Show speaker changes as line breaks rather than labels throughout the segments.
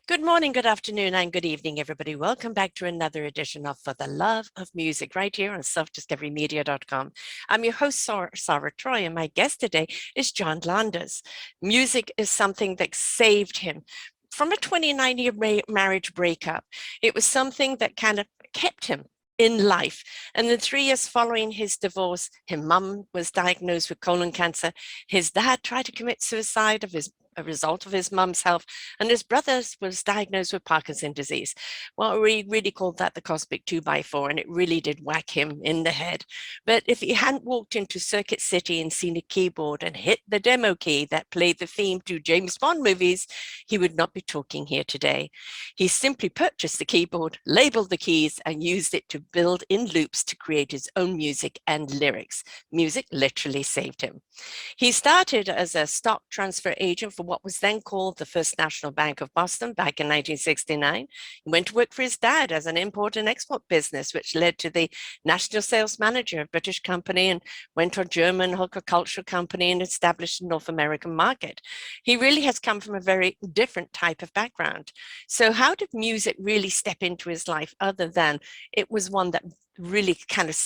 Good morning, good afternoon, and good evening, everybody. Welcome back to another edition of For the Love of Music right here on selfdiscoverymedia.com. I'm your host, Sarah Troy, and my guest today is John Landers. Music is something that saved him from a 29-year marriage breakup. It was something that kind of kept him in life. And the 3 years following his divorce, his mum was diagnosed with colon cancer. His dad tried to commit suicide a result of his mum's health, and his brother was diagnosed with Parkinson disease. Well, we really called that the cosmic 2x4, and it really did whack him in the head. But if he hadn't walked into Circuit City and seen a keyboard and hit the demo key that played the theme to James Bond movies, he would not be talking here today. He simply purchased the keyboard, labeled the keys, and used it to build in loops to create his own music and lyrics. Music literally saved him. He started as a stock transfer agent for what was then called the First National Bank of Boston back in 1969. He went to work for his dad as an import and export business, which led to the national sales manager of a British company, and went to a German horticultural company and established a North American market. He really has come from a very different type of background. So how did music really step into his life other than it was one that really kind of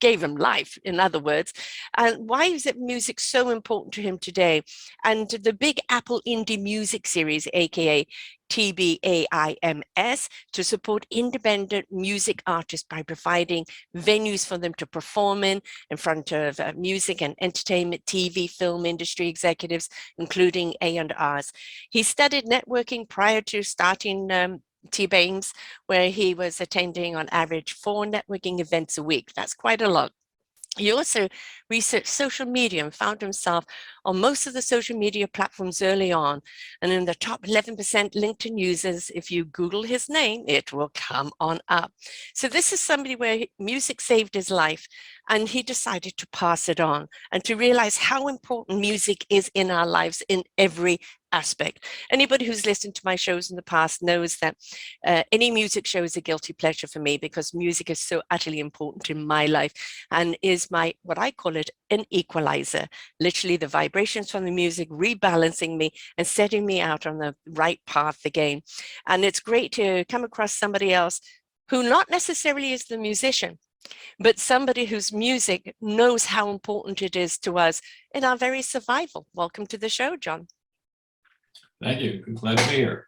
gave him life, in other words? And why is it music so important to him today? And the Big Apple Indie Music Series, aka TBAIMS, to support independent music artists by providing venues for them to perform in front of music and entertainment, TV, film industry executives, including A&Rs. He studied networking prior to starting TBAIMS, where he was attending on average 4 networking events a week. That's quite a lot. He also researched social media and found himself on most of the social media platforms early on. And in the top 11% LinkedIn users, if you Google his name, it will come on up. So this is somebody where music saved his life, and he decided to pass it on and to realize how important music is in our lives in every aspect. Anybody who's listened to my shows in the past knows that any music show is a guilty pleasure for me, because music is so utterly important in my life and is my, what I call it, an equalizer. Literally the vibrations from the music rebalancing me and setting me out on the right path again. And it's great to come across somebody else who not necessarily is the musician, but somebody whose music knows how important it is to us in our very survival. Welcome to the show, John.
Thank you. Glad to be here.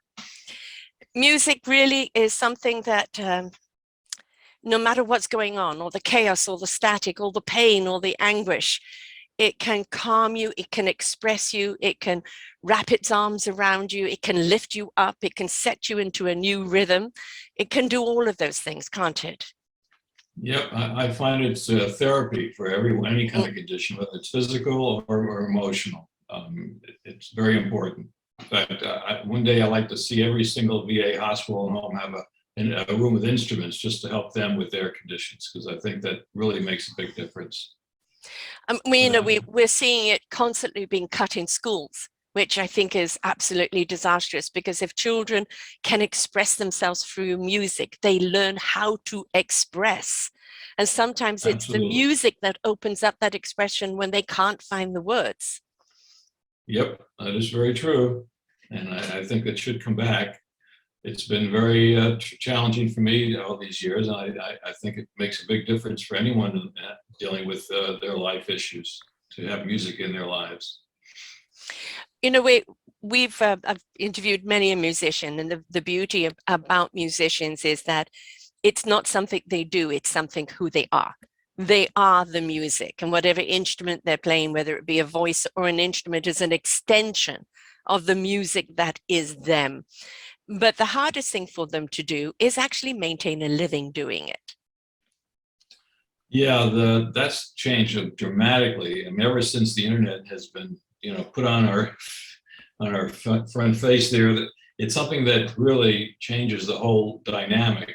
Music really is something that no matter what's going on, or the chaos, or the static, or the pain, or the anguish, it can calm you, it can express you, it can wrap its arms around you, it can lift you up, it can set you into a new rhythm. It can do all of those things, can't it?
Yep, I find it's therapy for any kind of condition, whether it's physical or emotional. It's very important. In fact, one day I like to see every single VA hospital and home have a room with instruments just to help them with their conditions, because I think that really makes a big difference.
We're seeing it constantly being cut in schools, which I think is absolutely disastrous, because if children can express themselves through music, they learn how to express. And sometimes it's the music that opens up that expression when they can't find the words.
Yep, that is very true. And I think that should come back. It's been very challenging for me all these years. And I think it makes a big difference for anyone dealing with their life issues to have music in their lives.
You know, I've interviewed many a musician, and the beauty about musicians is that it's not something they do, it's something who they are. They are the music, and whatever instrument they're playing, whether it be a voice or an instrument, is an extension of the music that is them. But the hardest thing for them to do is actually maintain a living doing it.
Yeah, that's changed dramatically. I mean, ever since the internet has been, put on our front face there, that it's something that really changes the whole dynamic.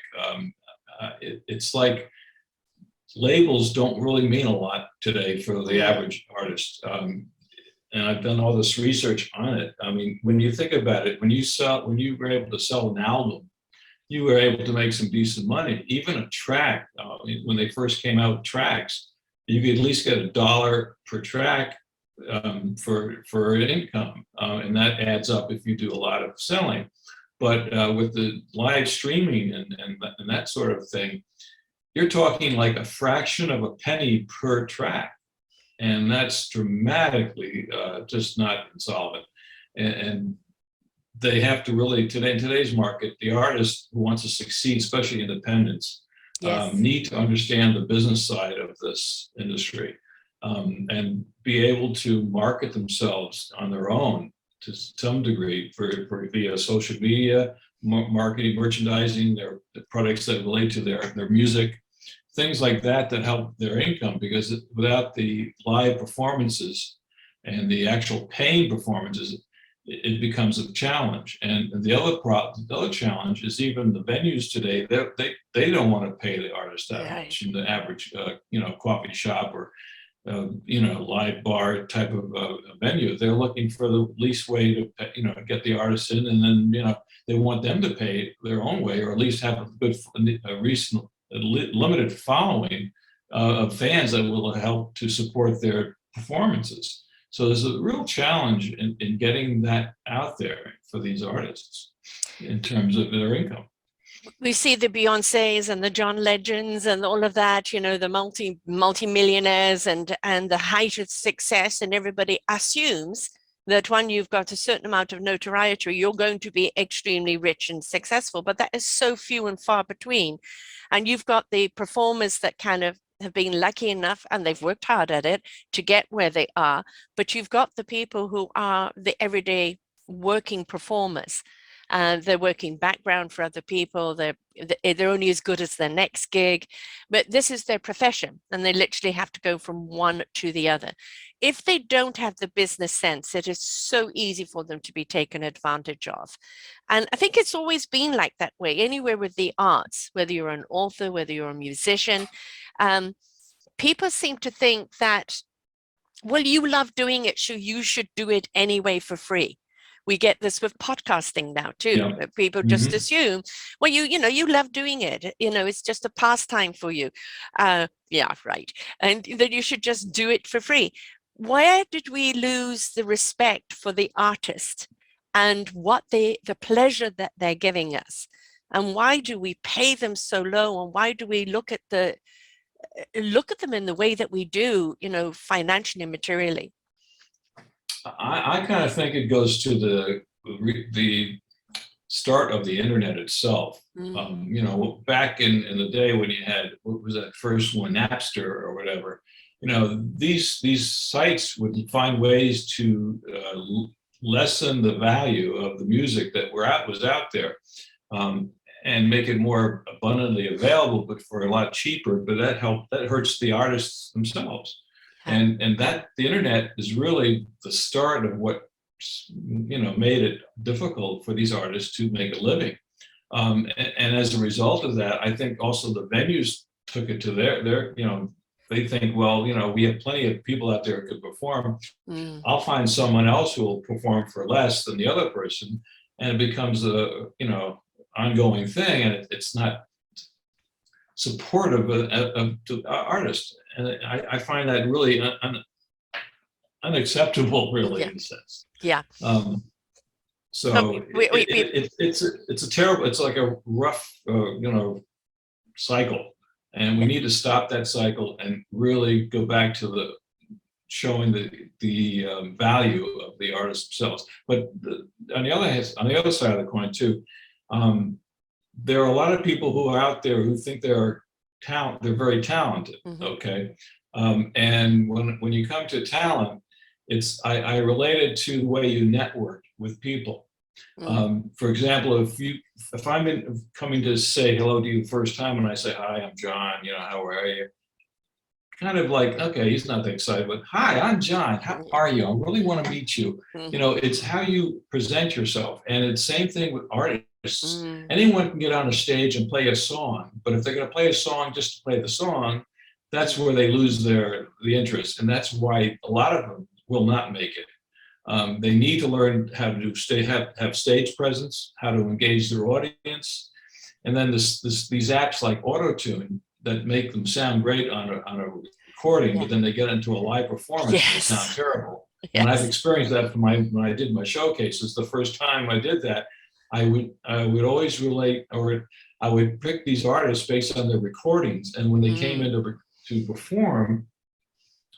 It's like labels don't really mean a lot today for the average artist. And I've done all this research on it. I mean, when you think about it, when you were able to sell an album, you were able to make some decent money. Even a track, when they first came out with tracks, you could at least get $1 per track for an income, and that adds up if you do a lot of selling. But with the live streaming and that sort of thing, you're talking like a fraction of a penny per track. And that's dramatically just not insolvent. And they have to really, today in today's market, the artist who wants to succeed, especially independents,
Yes.
need to understand the business side of this industry and be able to market themselves on their own to some degree for via social media, marketing, merchandising, their products that relate to their music, things like that that help their income, because without the live performances and the actual paying performances, it becomes a challenge. And the other challenge is even the venues today, they don't want to pay the artist that much in the average coffee shop or live bar type of venue. They're looking for the least way to get the artists in, and then they want them to pay their own way, or at least have a limited following of fans that will help to support their performances. So there's a real challenge in getting that out there for these artists in terms of their income.
We see the Beyoncés and the John Legends and all of that, the multi-millionaires and the height of success, and everybody assumes that when you've got a certain amount of notoriety, you're going to be extremely rich and successful, but that is so few and far between. And you've got the performers that kind of have been lucky enough, and they've worked hard at it to get where they are, but you've got the people who are the everyday working performers. They're working background for other people. They're only as good as their next gig, but this is their profession, and they literally have to go from one to the other. If they don't have the business sense, it is so easy for them to be taken advantage of. And I think it's always been like that way, anywhere with the arts, whether you're an author, whether you're a musician. People seem to think that, well, you love doing it, so you should do it anyway for free. We get this with podcasting now too.
Yeah.
People just assume, well, you love doing it. It's just a pastime for you. Yeah, right. And then you should just do it for free. Where did we lose the respect for the artist and what the pleasure that they're giving us? And why do we pay them so low? And why do we look at them in the way that we do, financially and materially?
I kind of think it goes to the start of the internet itself. Back in the day when you had, what was that first one, Napster or whatever, these sites would find ways to lessen the value of the music that was out there, and make it more abundantly available, but for a lot cheaper. But that hurts the artists themselves. And that the internet is really the start of what made it difficult for these artists to make a living. And as a result of that, I think also the venues took it to their they think, well, we have plenty of people out there who could perform. I'll find someone else who will perform for less than the other person, and it becomes a ongoing thing, and it's not supportive of the artist. And I find that really unacceptable, really, in a sense.
Yeah.
So it's a terrible, it's like a rough, cycle. And we need to stop that cycle and really go back to showing the value of the artists themselves. But on the other side of the coin too, there are a lot of people who are out there who think they're very talented. Okay. And when you come to talent, I relate it to the way you network with people. For example, if I'm coming to say hello to you the first time and I say, hi, I'm John, how are you? Kind of like, okay, he's not that excited, but hi, I'm John, how are you? I really want to meet you. It's how you present yourself. And it's the same thing with artists. Anyone can get on a stage and play a song, but if they're going to play a song just to play the song, that's where they lose the interest. And that's why a lot of them will not make it. They need to learn how to have stage presence, how to engage their audience. And then these apps like Auto-Tune that make them sound great on a recording, but then they get into a live performance and they sound terrible. And I've experienced that when I did my showcases. The first time I did that, I would always relate, or I would pick these artists based on their recordings, and when they came in to perform,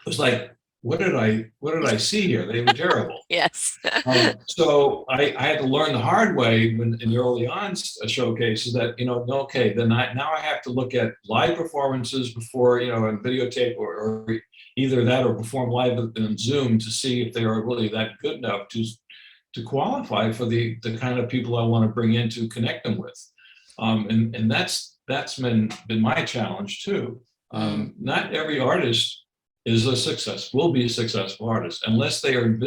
it was like, what did I see here? They were terrible.
Yes.
So I had to learn the hard way when in the early on showcases that, okay, then now I have to look at live performances before, and videotape, or either that or perform live in Zoom to see if they are really that good enough to qualify for the kind of people I want to bring in to connect them with. And that's been my challenge too. Not every artist will be a successful artist unless they are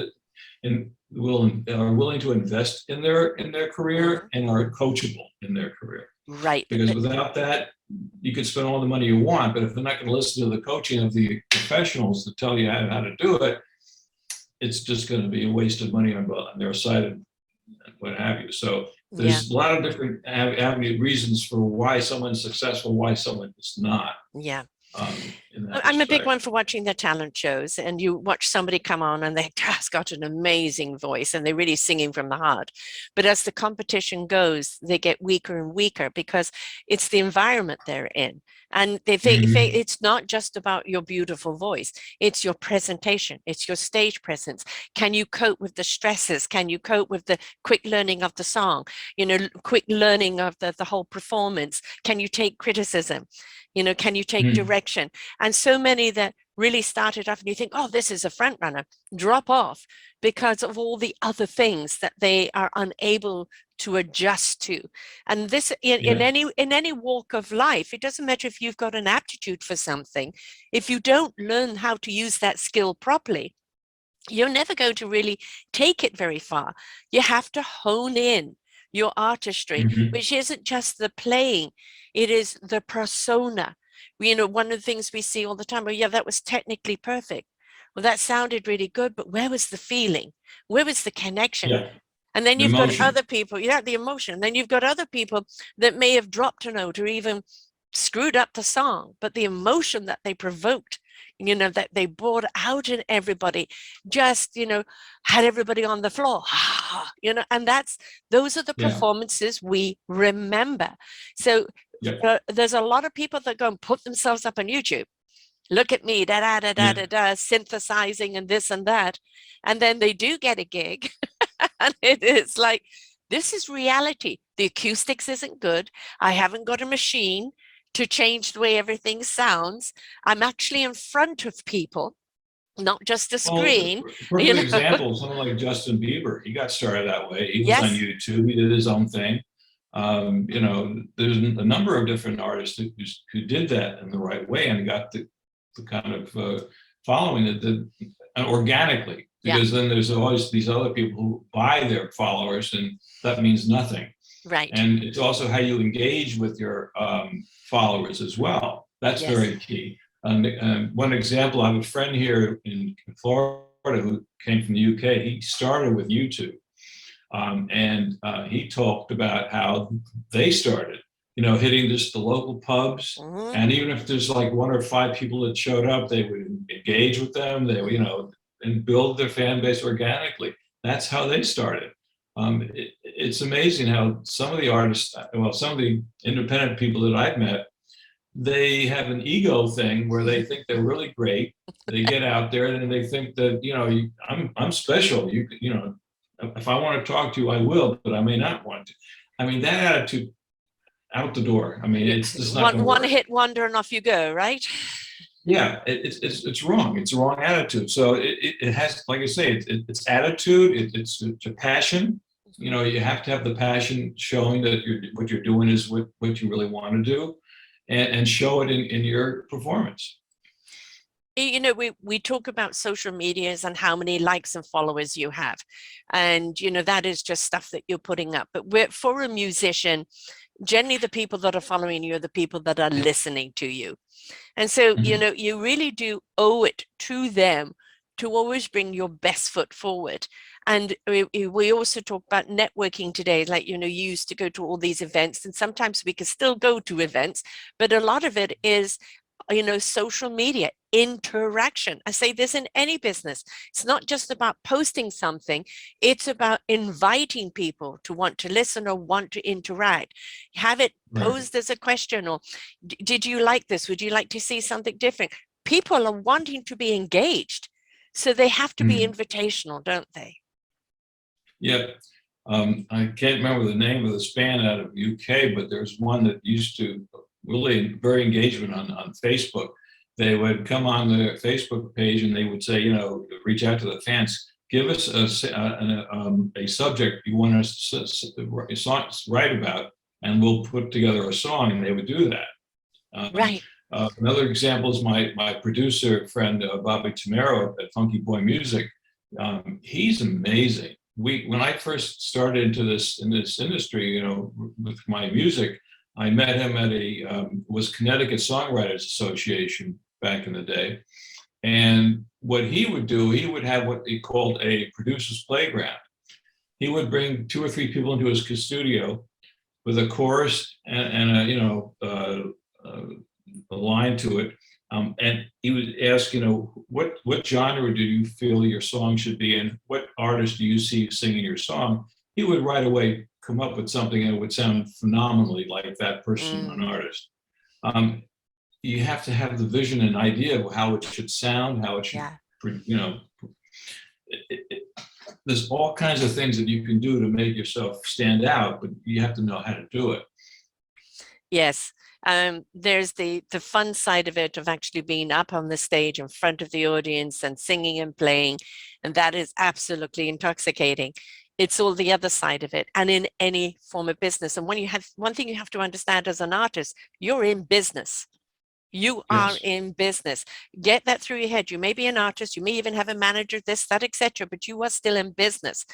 willing to invest in their career and are coachable in their career.
Right.
Because without that, you could spend all the money you want, but if they're not going to listen to the coaching of the professionals to tell you how to do it, it's just going to be a waste of money on their side and what have you. So there's a lot of different reasons for why someone's successful, why someone is not.
Yeah.
I'm
a big one for watching the talent shows, and you watch somebody come on and they've just got an amazing voice and they're really singing from the heart. But as the competition goes, they get weaker and weaker because it's the environment they're in. And it's not just about your beautiful voice. It's your presentation. It's your stage presence. Can you cope with the stresses? Can you cope with the quick learning of the song? Quick learning of the whole performance? Can you take criticism? Can you take direction? And so many that really started off and you think, oh, this is a front runner, drop off because of all the other things that they are unable to adjust to. And this in any walk of life, it doesn't matter if you've got an aptitude for something. If you don't learn how to use that skill properly, you're never going to really take it very far. You have to hone in your artistry, which isn't just the playing, it is the persona. One of the things we see all the time, well, yeah, that was technically perfect. Well, that sounded really good, but where was the feeling? Where was the connection?
Yeah.
And then you've got other people, the emotion. Then you've got other people that may have dropped a note or even screwed up the song, but the emotion that they provoked, that they brought out in everybody, just, had everybody on the floor, and those are the performances we remember. So there's a lot of people that go and put themselves up on YouTube. Look at me, synthesizing and this and that. And then they do get a gig. And it is like, this is reality. The acoustics isn't good. I haven't got a machine to change the way everything sounds. I'm actually in front of people, not just a screen.
Perfect example, someone like Justin Bieber. He got started that way. He was on YouTube. He did his own thing. There's a number of different artists who did that in the right way and got the kind of following that organically. Because then there's always these other people who buy their followers, and that means nothing.
Right.
And it's also how you engage with your followers as well. That's very key. One example, I have a friend here in Florida who came from the UK. He started with YouTube. And he talked about how they started, hitting just the local pubs. And even if there's like 1 or 5 people that showed up, they would engage with them. They would, and build their fan base organically. That's how they started. It's amazing how some of the artists, some of the independent people that I've met, they have an ego thing where they think they're really great. They get out there and they think that, I'm special. If I want to talk to you, I will, but I may not want to. I mean, that attitude out the door. I mean, it's just not
one hit wonder and off you go, right?
Yeah, it's wrong. It's a wrong attitude. So it has, like I say, it's attitude. It's a passion. You have to have the passion showing that what you're doing is what you really want to do, and show it in your performance.
We talk about social medias and how many likes and followers you have. And, that is just stuff that you're putting up. But for a musician, generally the people that are following you are the people that are listening to you. And so, you really do owe it to them to always bring your best foot forward. And we also talk about networking today, like, you used to go to all these events, and sometimes we can still go to events, but a lot of it is social media interaction. I say this in any business. It's not just about posting something, it's about inviting people to want to listen or want to interact. Have it
Right.
posed as a question, or did you like this? Would you like to see something different? People are wanting to be engaged, so they have to be
Mhm.
invitational, don't they?
Yeah. I can't remember the name of this band out of UK, but there's one that used to really very engagement on Facebook. They would come on the Facebook page and they would say, reach out to the fans, give us a subject you want us to write about, and we'll put together a song, and they would do that.
Right.
Another example is my producer friend, Bobby Tamero at Funky Boy Music. He's amazing. When I first started in this industry, with my music, I met him at was Connecticut Songwriters Association back in the day. And what he would do, he would have what he called a producer's playground. He would bring 2 or 3 people into his studio with a chorus and a line to it. And he would ask, what genre do you feel your song should be in? What artist do you see singing your song? He would right away come up with something that would sound phenomenally like that person, an artist. You have to have the vision and idea of how it should sound, how it should,
Yeah.
There's all kinds of things that you can do to make yourself stand out, but you have to know how to do it.
Yes. There's the fun side of it, of actually being up on the stage in front of the audience and singing and playing, and that is absolutely intoxicating. It's all the other side of it, and in any form of business. And one thing you have to understand as an artist, you're in business. You are
Yes.
in business. Get that through your head. You may be an artist, you may even have a manager, this, that, etc., but you are still in business.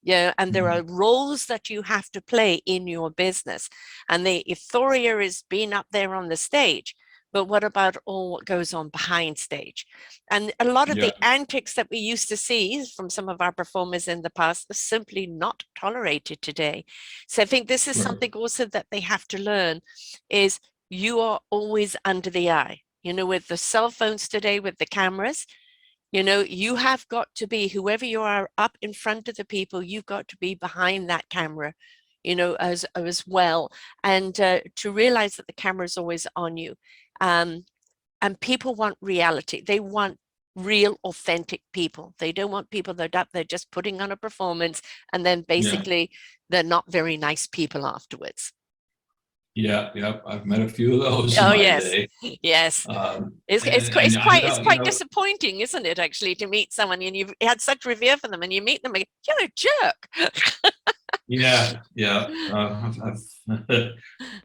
Yeah, and there are roles that you have to play in your business. And the euphoria is being up there on the stage, but what about all what goes on behind stage? And a lot of
Yeah.
the antics that we used to see from some of our performers in the past are simply not tolerated today. So I think this is
Right.
something also that they have to learn, is you are always under the eye. With the cell phones today, with the cameras, you have got to be, whoever you are up in front of the people, you've got to be behind that camera, as well. And to realize that the camera is always on you. And people want reality. They want real, authentic people. They don't want people that are up there just putting on a performance and then basically they're not very nice people afterwards.
Yeah, I've met a few of those in
Oh,
my
yes.
day.
Yes. It's
And I
it's
know,
quite disappointing, isn't it, actually, to meet someone and you've had such revere for them and you meet them and you're a jerk.
yeah. I've a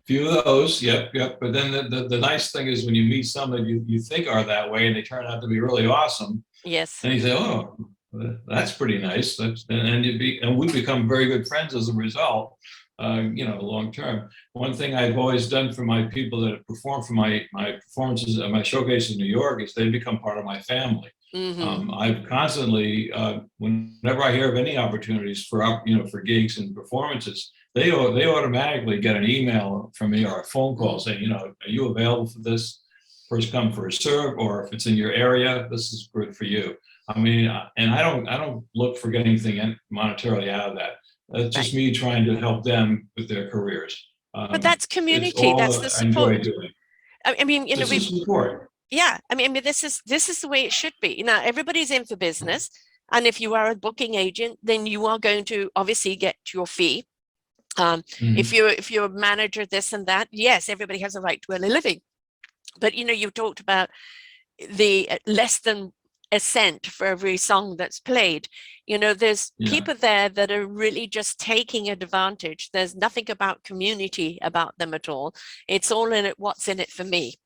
few of those. Yep. But then the nice thing is when you meet someone you think are that way and they turn out to be really awesome,
Yes.
and you say, oh, that's pretty nice. And we become very good friends as a result. Long term. One thing I've always done for my people that have performed for my performances, my showcases in New York, is they become part of my family. I've constantly, whenever I hear of any opportunities for gigs and performances, they automatically get an email from me or a phone call saying, are you available for this? First come, first serve, or if it's in your area, this is good for you. I mean, and I don't look for getting anything monetarily out of that. It's just me trying to help them with their careers.
But that's
It's
community. That's
all
the
I enjoy
support.
doing.
I mean,
This is support.
yeah, I mean, this is the way it should be. Everybody's in for business. And if you are a booking agent, then you are going to obviously get your fee. If you're a manager, this and that, yes, everybody has a right to earn a living. But you talked about the less than a cent for every song that's played. There's people there that are really just taking advantage. There's nothing about community about them at all. It's all in it, what's in it for me.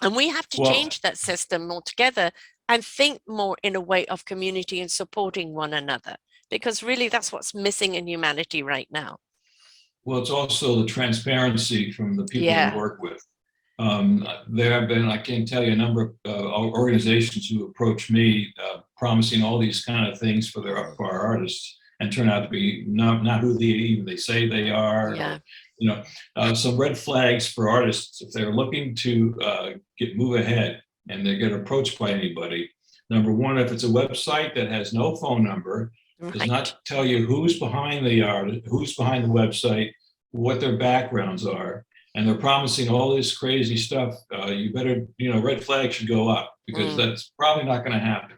And we have to
Well,
change that system altogether and think more in a way of community and supporting one another, because really that's what's missing in humanity right now.
well, it's also the transparency from the people we work with. There have been, I can't tell you, a number of organizations who approach me promising all these kind of things for our artists. and turn out to be not who they say they are.
Yeah.
Or, some red flags for artists if they're looking to move ahead and they get approached by anybody. Number one, if it's a website that has no phone number, does not tell you who's behind the artist, who's behind the website, what their backgrounds are, and they're promising all this crazy stuff, you better, red flags should go up, because that's probably not going to happen.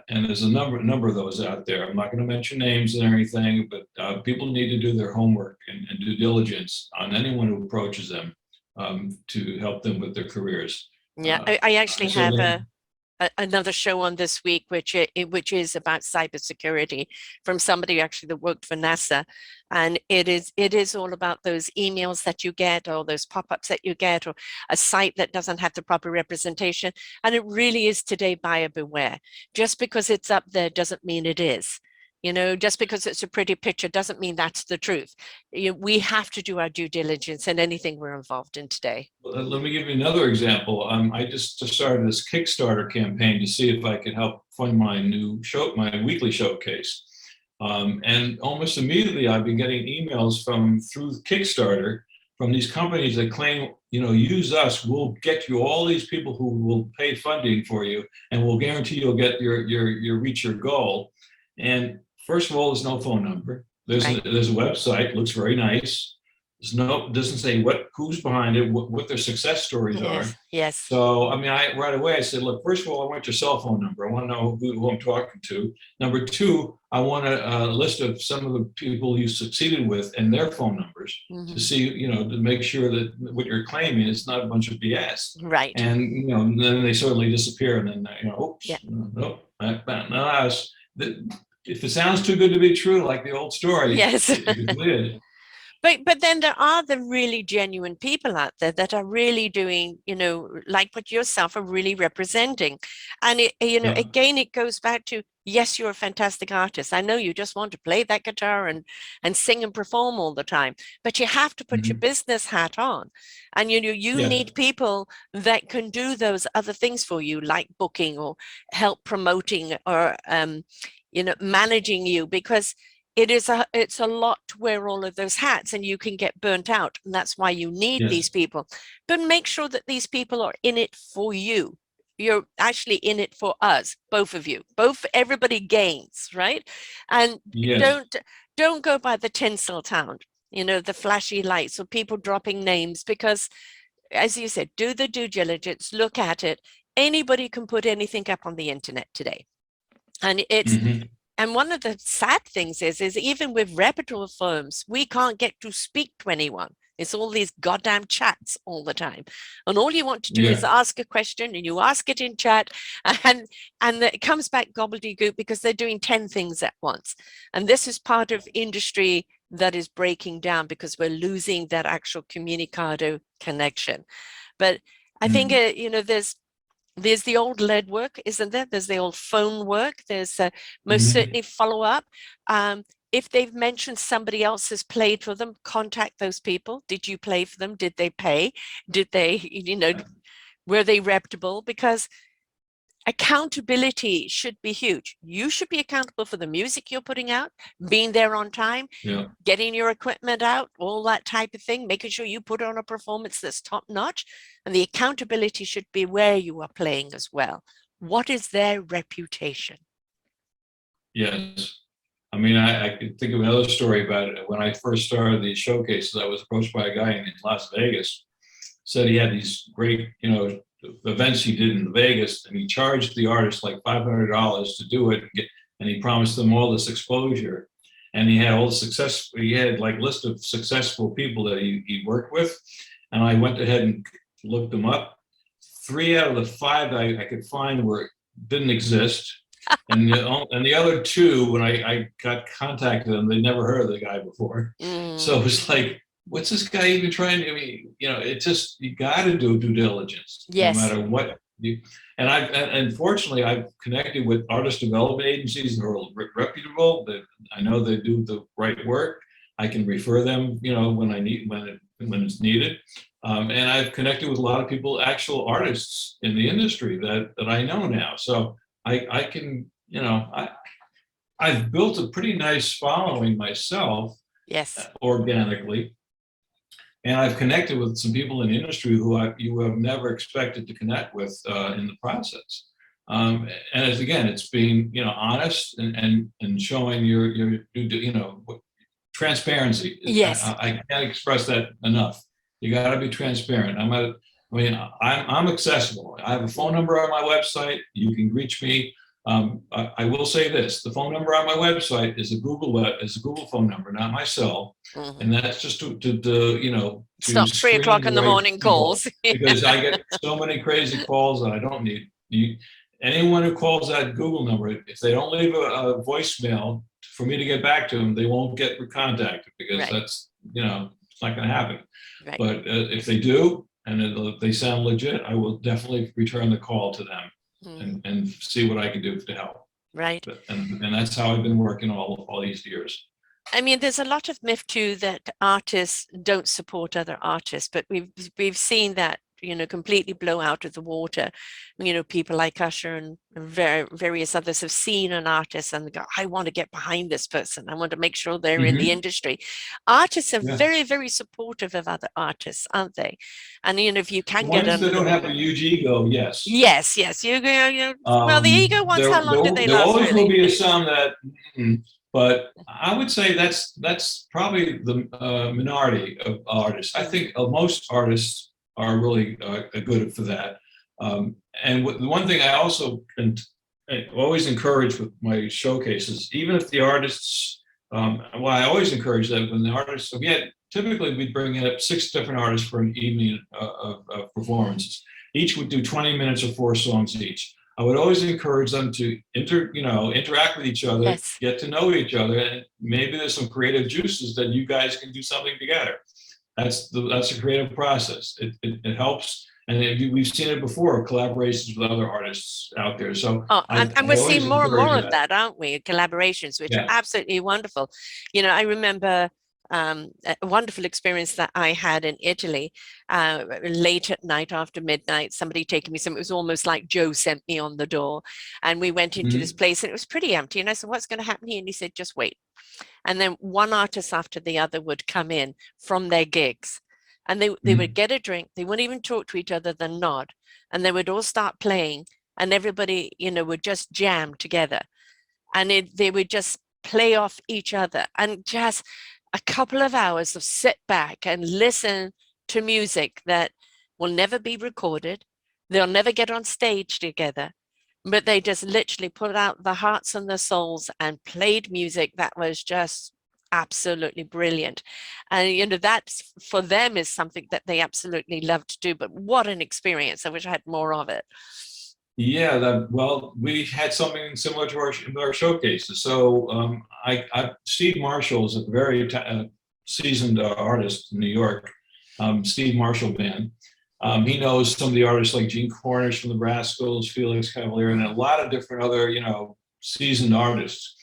And there's a number of those out there. I'm not going to mention names and everything, but people need to do their homework and due diligence on anyone who approaches them to help them with their careers.
Yeah, I actually have another show on this week, which is about cybersecurity, from somebody actually that worked for NASA, and it is all about those emails that you get, or those pop-ups that you get, or a site that doesn't have the proper representation. And it really is today buyer beware. Just because it's up there doesn't mean it is. Just because it's a pretty picture doesn't mean that's the truth. We have to do our due diligence in anything we're involved in today.
Let me give you another example. I just started this Kickstarter campaign to see if I could help fund my new show, my weekly showcase. And almost immediately I've been getting emails through Kickstarter from these companies that claim, use us, we'll get you all these people who will pay funding for you, and we'll guarantee you'll get your reach your goal. And first of all, there's no phone number. There's a website, looks very nice. Doesn't say who's behind it, what their success stories are.
Yes.
So, right away I said, look, first of all, I want your cell phone number. I want to know who I'm talking to. Number two, I want a list of some of the people you succeeded with and their phone numbers to see, to make sure that what you're claiming is not a bunch of BS.
Right.
And, then they suddenly disappear, and then, oops, nope, no, if it sounds too good to be true, like the old story,
yes,
it did.
But then there are the really genuine people out there that are really doing, like what yourself are really representing. And again, it goes back to, yes, you're a fantastic artist. I know you just want to play that guitar and sing and perform all the time, but you have to put your business hat on. And you need people that can do those other things for you, like booking or help promoting or managing you, because it's a lot to wear all of those hats, and you can get burnt out, and that's why you need these people. But make sure that these people are in it for you. You're actually in it for us, both of you, everybody gains, right? And don't go by the tinsel town, the flashy lights or people dropping names, because as you said, do the due diligence, look at it. Anybody can put anything up on the internet today. And it's and one of the sad things is even with reputable firms, we can't get to speak to anyone. It's all these goddamn chats all the time. And all you want to do is ask a question, and you ask it in chat, and it comes back gobbledygook because they're doing 10 things at once. And this is part of industry that is breaking down because we're losing that actual communicado connection. But I think, there's the old lead work, isn't there? There's the old phone work. There's most certainly follow up. If they've mentioned somebody else has played for them, contact those people. Did you play for them? Did they pay? Did they, were they reputable? Because accountability should be huge. You should be accountable for the music you're putting out, being there on time, getting your equipment out, all that type of thing, making sure you put on a performance that's top notch. And the accountability should be where you are playing as well. What is their reputation?
Yes. I could think of another story about it. When I first started these showcases, I was approached by a guy in Las Vegas, said he had these great, events he did in Vegas, and he charged the artist like $500 to do it, and he promised them all this exposure. And he had all the success. He had like a list of successful people that he worked with, and I went ahead and looked them up. 3 out of the 5 I could find didn't exist, and the other 2, when I got contacted them, they never heard of the guy before. So it was like, what's this guy even trying to, it's just, you got to do due diligence, no matter what. And fortunately, I've connected with artist development agencies that are reputable, that I know they do the right work. I can refer them, when it's needed. And I've connected with a lot of people, actual artists in the industry that I know now. So I can, I've built a pretty nice following myself
Yes.
organically. And I've connected with some people in the industry who you have never expected to connect with in the process. And again, it's being, honest and showing transparency.
Yes.
I can't express that enough. You got to be transparent. I'm accessible. I have a phone number on my website. You can reach me. I will say this: the phone number on my website is a Google phone number, not my cell,
Mm-hmm.
and that's just to
It's
to
not three
screen
o'clock
the
in the
right
morning
people,
calls.
because I get so many crazy calls that I don't need. Anyone who calls that Google number, if they don't leave a voicemail for me to get back to them, they won't get contacted, because
Right.
that's it's not going to happen.
Right.
But if they do and they sound legit, I will definitely return the call to them and see what I can do to help.
Right.
And that's how I've been working all these years.
I mean, there's a lot of myth too that artists don't support other artists, but we've seen that, completely blow out of the water. People like Usher and various others have seen an artist and go, I want to get behind this person. I want to make sure they're in the industry. Artists are
Yeah.
very, very supportive of other artists, aren't they? And if you can get
Ones that
under the
don't have a
radar.
huge ego, yes.
Yes, yes. Well, the ego ones, how long do they
There
last,
always will
really?
be some that, but I would say that's probably the minority of artists. I think most artists are really good for that. And the one thing I also I always encourage with my showcases, even if the artists, well, I always encourage that when the artists, typically we'd bring in 6 different artists for an evening of performances. Each would do 20 minutes or 4 songs each. I would always encourage them to interact with each other,
Yes.
get to know each other, and maybe there's some creative juices that you guys can do something together. That's a creative process. It helps, and we've seen it before, collaborations with other artists out there. So
And
I
we're
always
seeing more and more
encourage
of that, aren't we? Collaborations, which are
Yeah.
absolutely wonderful. I remember a wonderful experience that I had in Italy, late at night after midnight, somebody taking me some, it was almost like Joe sent me on the door. And we went into this place and it was pretty empty. And I said, what's going to happen here? And he said, just wait. And then one artist after the other would come in from their gigs. And they would get a drink. They wouldn't even talk to each other, then nod. And they would all start playing. And everybody, would just jam together. And they would just play off each other. And just a couple of hours of sit back and listen to music that will never be recorded. They'll never get on stage together, but they just literally put out the hearts and the souls and played music that was just absolutely brilliant. And that for them is something that they absolutely love to do. But what an experience. I wish I had more of it.
Yeah, well, we had something similar to our showcases. So Steve Marshall is a very seasoned artist in New York, Steve Marshall Band. He knows some of the artists like Gene Cornish from the Rascals, Felix Cavalier, and a lot of different other, seasoned artists.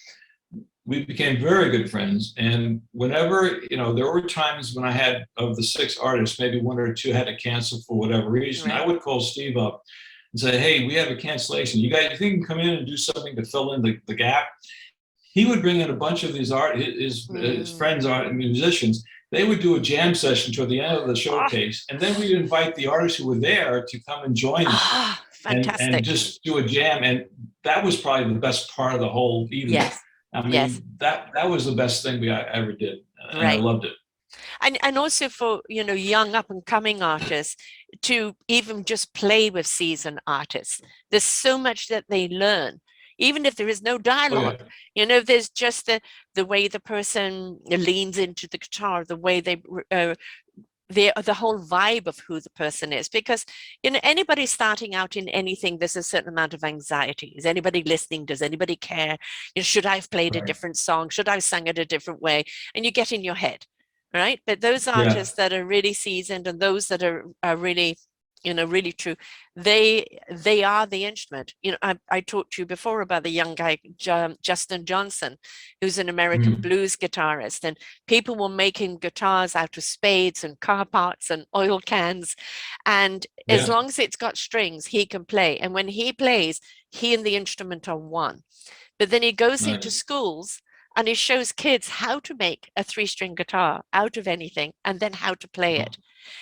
We became very good friends. And whenever, there were times when I had, of the 6 artists, maybe 1 or 2 had to cancel for whatever reason,
Right.
I would call Steve up and say, hey, we have a cancellation. You guys think you can come in and do something to fill in the gap? He would bring in a bunch of these his friends, musicians. They would do a jam session toward the end of the showcase. And then we'd invite the artists who were there to come and join us
Fantastic.
and just do a jam. And that was probably the best part of the whole evening.
Yes.
I mean,
yes.
that was the best thing I ever did. And
Right.
I loved it.
And also for, young up and coming artists to even just play with seasoned artists. There's so much that they learn, even if there is no dialogue. There's just the way the person leans into the guitar, the way they the whole vibe of who the person is, because anybody starting out in anything, there's a certain amount of anxiety. Is anybody listening? Does anybody care? Should I have played a different song? Should I have sung it a different way? And you get in your head, right? But those artists that are really seasoned and those that are really really true, they are the instrument. I talked to you before about the young guy Justin Johnson, who's an American blues guitarist, and people were making guitars out of spades and car parts and oil cans, and as long as it's got strings, he can play. And when he plays, he and the instrument are one. But then he goes into
Nice.
schools and he shows kids how to make a three-string guitar out of anything and then how to play it.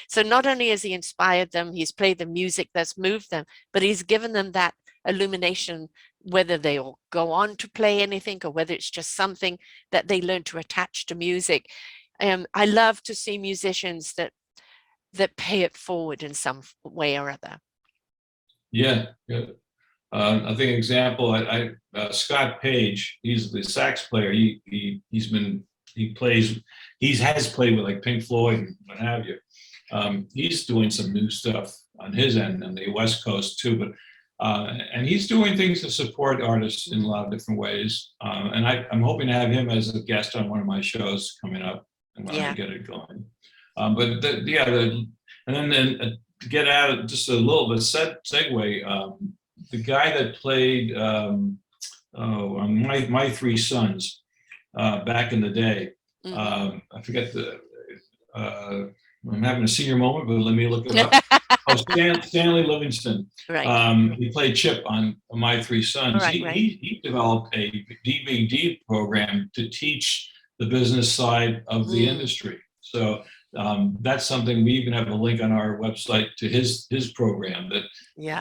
So not only has he inspired them, he's played the music that's moved them, but he's given them that illumination, whether they all go on to play anything or whether it's just something that they learn to attach to music. I love to see musicians that pay it forward in some way or other.
Yeah, yeah. I think example, Scott Page, he's the sax player. He plays, he has played with like Pink Floyd and what have you. He's doing some new stuff on his end on the West Coast too, but and he's doing things to support artists in a lot of different ways. And I'm hoping to have him as a guest on one of my shows coming up when I get it going. And then to get out of just a little bit segue, the guy that played my Three Sons back in the day. I forget I'm having a senior moment, but let me look it up. Stanley Livingston.
Right.
He played Chip on My Three Sons.
Right,
he developed a DVD program to teach the business side of the industry. So that's something, we even have a link on our website to his program, that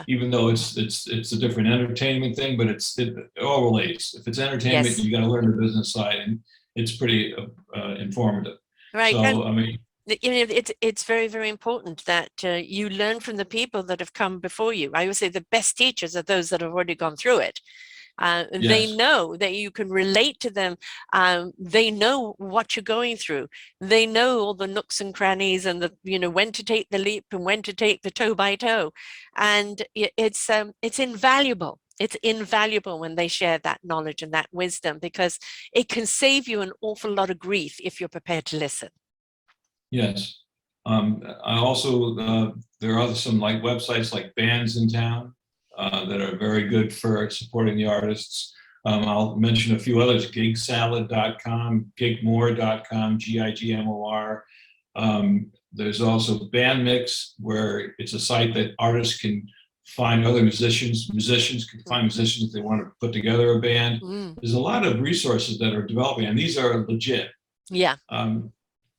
even though it's a different entertainment thing, but it all relates. If it's entertainment, you got to learn the business side, and it's pretty informative.
Right.
So,
And
I mean,
it's very, very important that you learn from the people that have come before you. I always say the best teachers are those that have already gone through it. They know that you can relate to them. They know what you're going through. They know all the nooks and crannies and when to take the leap and when to take the toe by toe. And it's invaluable. It's invaluable when they share that knowledge and that wisdom, because it can save you an awful lot of grief if you're prepared to listen.
Yes. I also, there are some like websites like Bands in Town that are very good for supporting the artists. I'll mention a few others: gigsalad.com, gigmore.com, GIGMOR. There's also Bandmix, where it's a site that artists can find other musicians can find musicians if they want to put together a band. There's a lot of resources that are developing, and these are legit.
Yeah.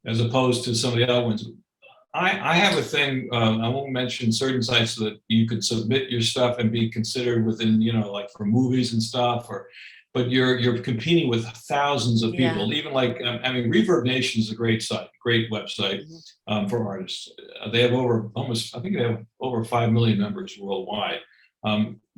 As opposed to some of the other ones. I have a thing, I won't mention certain sites so that you could submit your stuff and be considered within, like for movies and stuff, but you're competing with thousands of people. Even like, Reverb Nation is a great site, great website for artists. They have I think they have over 5 million members worldwide.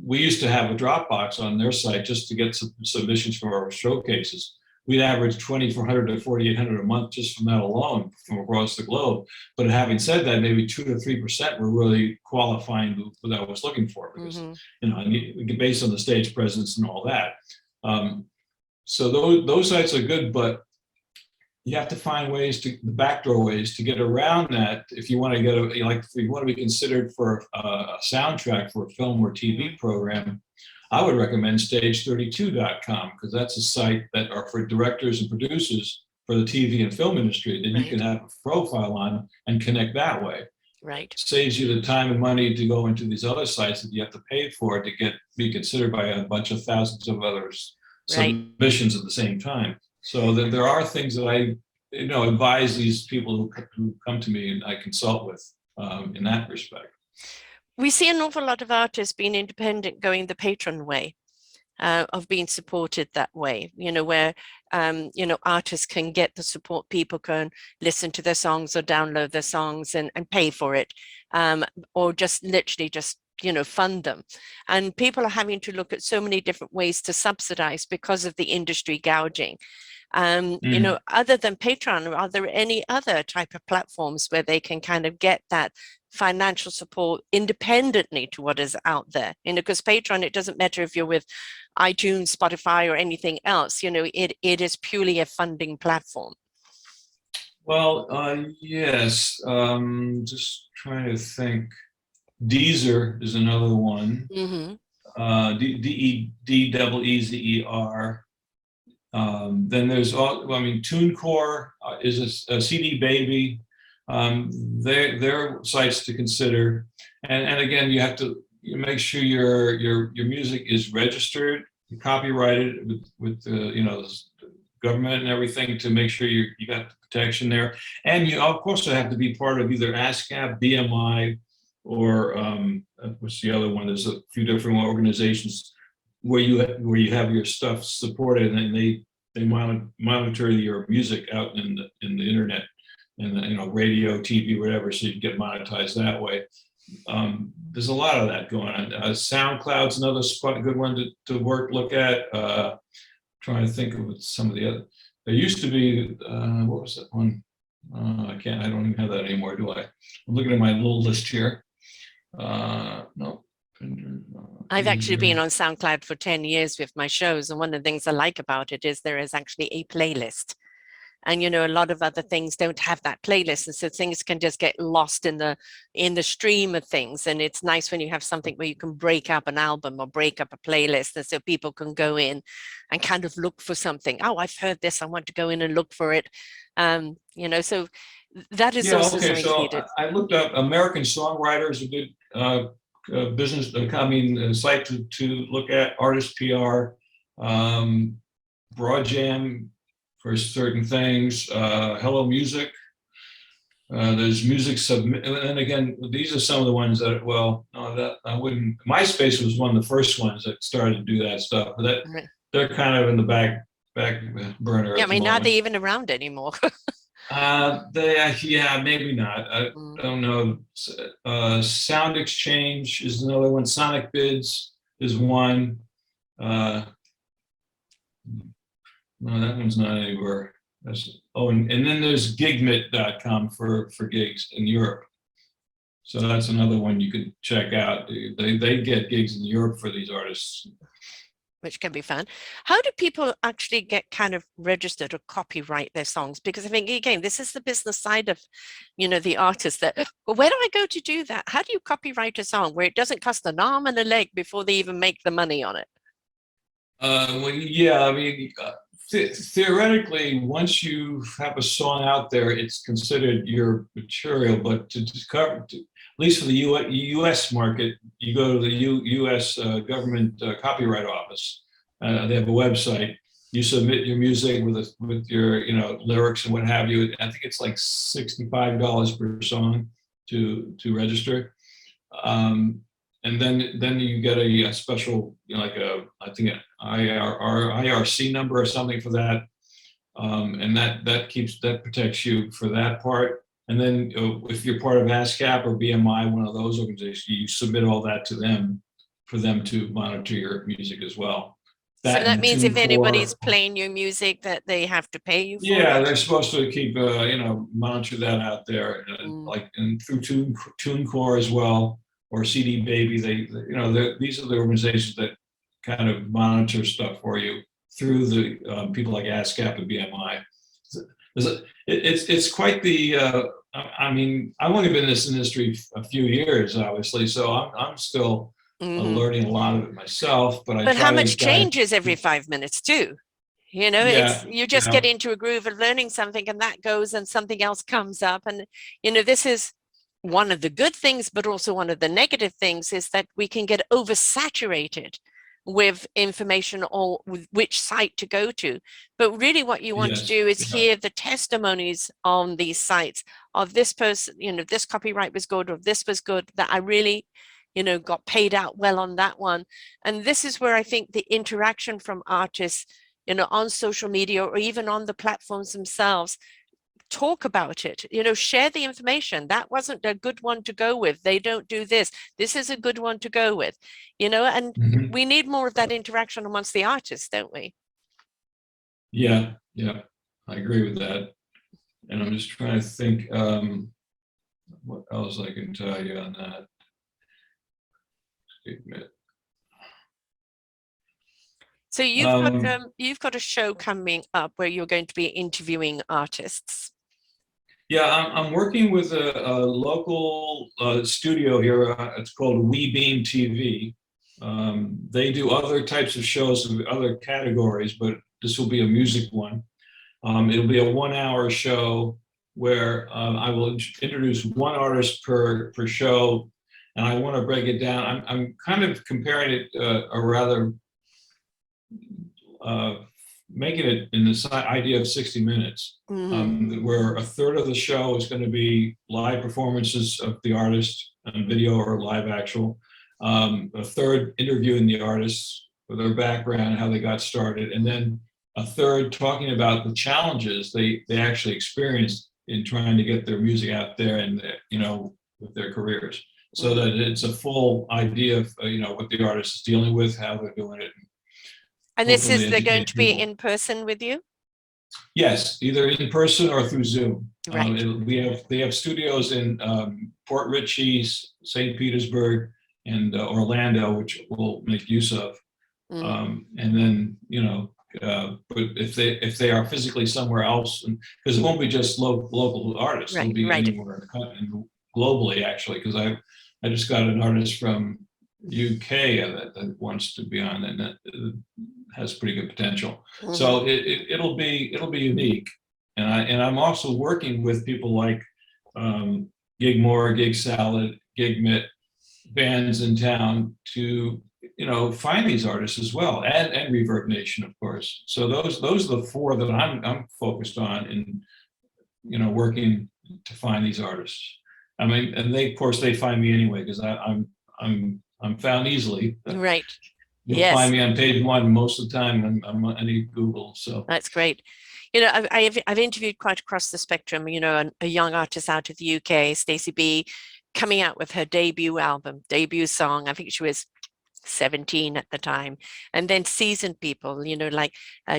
We used to have a Dropbox on their site just to get some submissions for our showcases. We'd average 2,400 to 4,800 a month just from that alone from across the globe. But having said that, maybe 2 to 3% were really qualifying what I was looking for, because based on the stage presence and all that. So those sites are good, but you have to find the backdoor ways to get around that. If you want to if you want to be considered for a soundtrack for a film or TV program, I would recommend stage32.com, because that's a site that are for directors and producers for the TV and film industry that you can have a profile on and connect that way.
Right.
Saves you the time and money to go into these other sites that you have to pay for to be considered by a bunch of thousands of others submissions at the same time. So there are things that I advise these people who come to me and I consult with in that respect.
We see an awful lot of artists being independent, going the patron way, of being supported that way, where, artists can get the support, people can listen to their songs or download their songs and pay for it, or just literally just, fund them. And people are having to look at so many different ways to subsidize because of the industry gouging. Other than Patreon, are there any other type of platforms where they can kind of get that financial support independently to what is out there? Because Patreon, it doesn't matter if you're with iTunes, Spotify, or anything else. It is purely a funding platform.
Well, yes. Just trying to think. Deezer is another one. DEEZER. Then there's TuneCore is a CD Baby. They're sites to consider, and again, you have to make sure your music is registered copyright it with the, you know, government and everything to make sure you got the protection there. And you of course have to be part of either ASCAP, BMI, or what's the other one? There's a few different organizations where you have your stuff supported, and they monitor your music out in the internet and you know, radio, TV, whatever, so you get monetized that way. There's a lot of that going on. SoundCloud's another good one to look at. Trying to think of some of the other. There used to be what was that one? I don't even have that anymore, do I? I'm looking at my little list here. No.
I've actually been on SoundCloud for 10 years with my shows, and one of the things I like about it is there is actually a playlist. And you know, a lot of other things don't have that playlist, and so things can just get lost in the stream of things. And it's nice when you have something where you can break up an album or break up a playlist, and so people can go in and kind of look for something. Oh, I've heard this, I want to go in and look for it. You know, so that is also something needed.
I looked up American Songwriters, a good business, site to look at, artist PR, Broadjam for certain things, Hello Music. There's Music Submit, and again, these are some of the ones that, well, no, that I wouldn't. MySpace was one of the first ones that started to do that stuff, but that they're kind of in the back burner.
Yeah, I mean, are they even around anymore?
Yeah, maybe not. I don't know. Sound Exchange is another one. Sonic Bids is one. No, that one's not anywhere. And then there's gigmit.com for gigs in Europe. So that's another one you could check out. They get gigs in Europe for these artists.
Which can be fun. How do people actually get kind of registered or copyright their songs? Because I think, again, this is the business side of, you know, the artist that, well, where do I go to do that? How do you copyright a song where it doesn't cost an arm and a leg before they even make the money on it?
Well, yeah, I mean, theoretically, once you have a song out there, it's considered your material. But to discover, at least for the U.S. market, you go to the U.S. Government Copyright Office. They have a website. You submit your music with your, you know, lyrics and what have you. I think it's like $65 per song to register. And then you get a special, you know, like I think an IRC number or something for that, and that protects you for that part. And then if you're part of ASCAP or BMI, one of those organizations, you submit all that to them for them to monitor your music as well.
So that means if anybody's playing your music, that they have to pay you for
yeah,
it?
They're supposed to keep, monitor that out there, like, and through TuneCore as well, or CD Baby. These are the organizations that kind of monitor stuff for you through the people like ASCAP and BMI. It's quite the. I mean, I've only been in this industry a few years, obviously, so I'm still learning a lot of it myself. But
how much changes every 5 minutes too? You know, you just get into a groove of learning something, and that goes, and something else comes up, and you know, this is one of the good things, but also one of the negative things is that we can get oversaturated with information or with which site to go to. But really what you want to do is hear the testimonies on these sites of this person, you know, this copyright was good, or this was good, that I really, you know, got paid out well on that one. And this is where I think the interaction from artists, you know, on social media or even on the platforms themselves, talk about it, you know, share the information. That wasn't a good one to go with. They don't do this. This is a good one to go with, you know, and we need more of that interaction amongst the artists, don't we?
Yeah, I agree with that. And I'm just trying to think what else I can tell you on that.
So you've got a show coming up where you're going to be interviewing artists.
Yeah, I'm working with a local studio here. It's called WeBeam TV. They do other types of shows of other categories, but this will be a music one. It'll be a 1-hour show where I will introduce one artist per show, and I want to break it down. I'm kind of comparing it, or rather making it in this idea of 60 minutes, where a third of the show is going to be live performances of the artist on video or live actual. A third interviewing the artists with their background, how they got started, and then a third talking about the challenges they actually experienced in trying to get their music out there and, with their careers. So that it's a full idea of, what the artist is dealing with, how they're doing it.
And they're going to be in person with you?
Yes, either in person or through Zoom.
Right.
They have studios in Port Richey, St. Petersburg, and Orlando, which we'll make use of. And then, but if they are physically somewhere else, because it won't be just local artists, it'll be anywhere globally, actually, because I just got an artist from UK that wants to be on, and that has pretty good potential. So it'll be unique, and I'm also working with people like Gig More, Gig Salad, Gig Mitt, bands in town to find these artists as well, and Reverb Nation, of course. So those are the four that I'm focused on in working to find these artists. I mean, and they, of course, they find me anyway, because I'm found easily.
Right.
You'll find me on page one most of the time. I'm on any Google. So
that's great. I've interviewed quite across the spectrum. A young artist out of the UK, Stacey B, coming out with her debut song. I think she was 17 at the time, and then seasoned people, like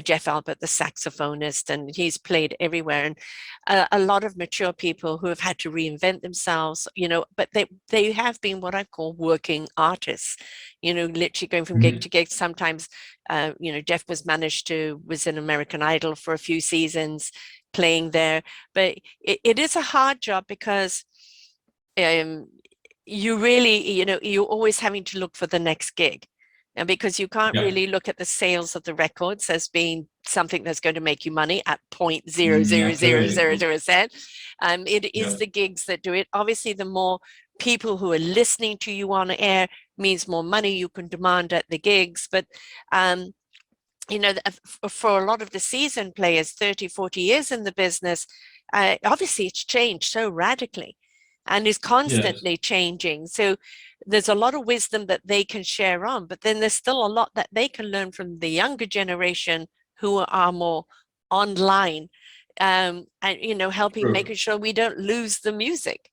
Jeff Albert, the saxophonist, and he's played everywhere, and a lot of mature people who have had to reinvent themselves, but they have been what I call working artists, literally going from gig to gig. Sometimes Jeff was in American Idol for a few seasons, playing there, but it is a hard job, because you really, you're always having to look for the next gig. And because you can't really look at the sales of the records as being something that's going to make you money at 0.00000 it is the gigs that do it. Obviously, the more people who are listening to you on air means more money you can demand at the gigs. But for a lot of the seasoned players, 30, 40 years in the business, obviously it's changed so radically and is constantly changing. So there's a lot of wisdom that they can share on, but then there's still a lot that they can learn from the younger generation who are more online, and helping, making sure we don't lose the music.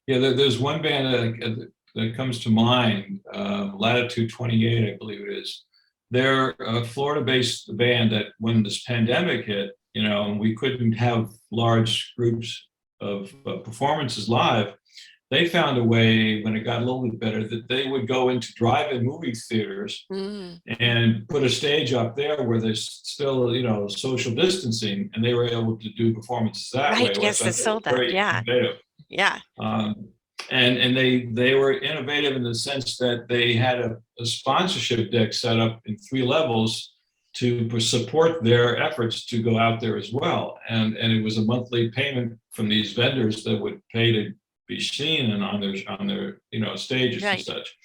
There's one band that comes to mind, Latitude 28, I believe it is. They're a Florida-based band that, when this pandemic hit, we couldn't have large groups of performances live, they found a way, when it got a little bit better, that they would go into drive-in movie theaters and put a stage up there where there's still, social distancing, and they were able to do performances that way.
Yes, I saw that.
Innovative. And they were innovative in the sense that they had a sponsorship deck set up in 3 levels to support their efforts to go out there as well. And it was a monthly payment from these vendors that would pay to be seen and on their stages and such.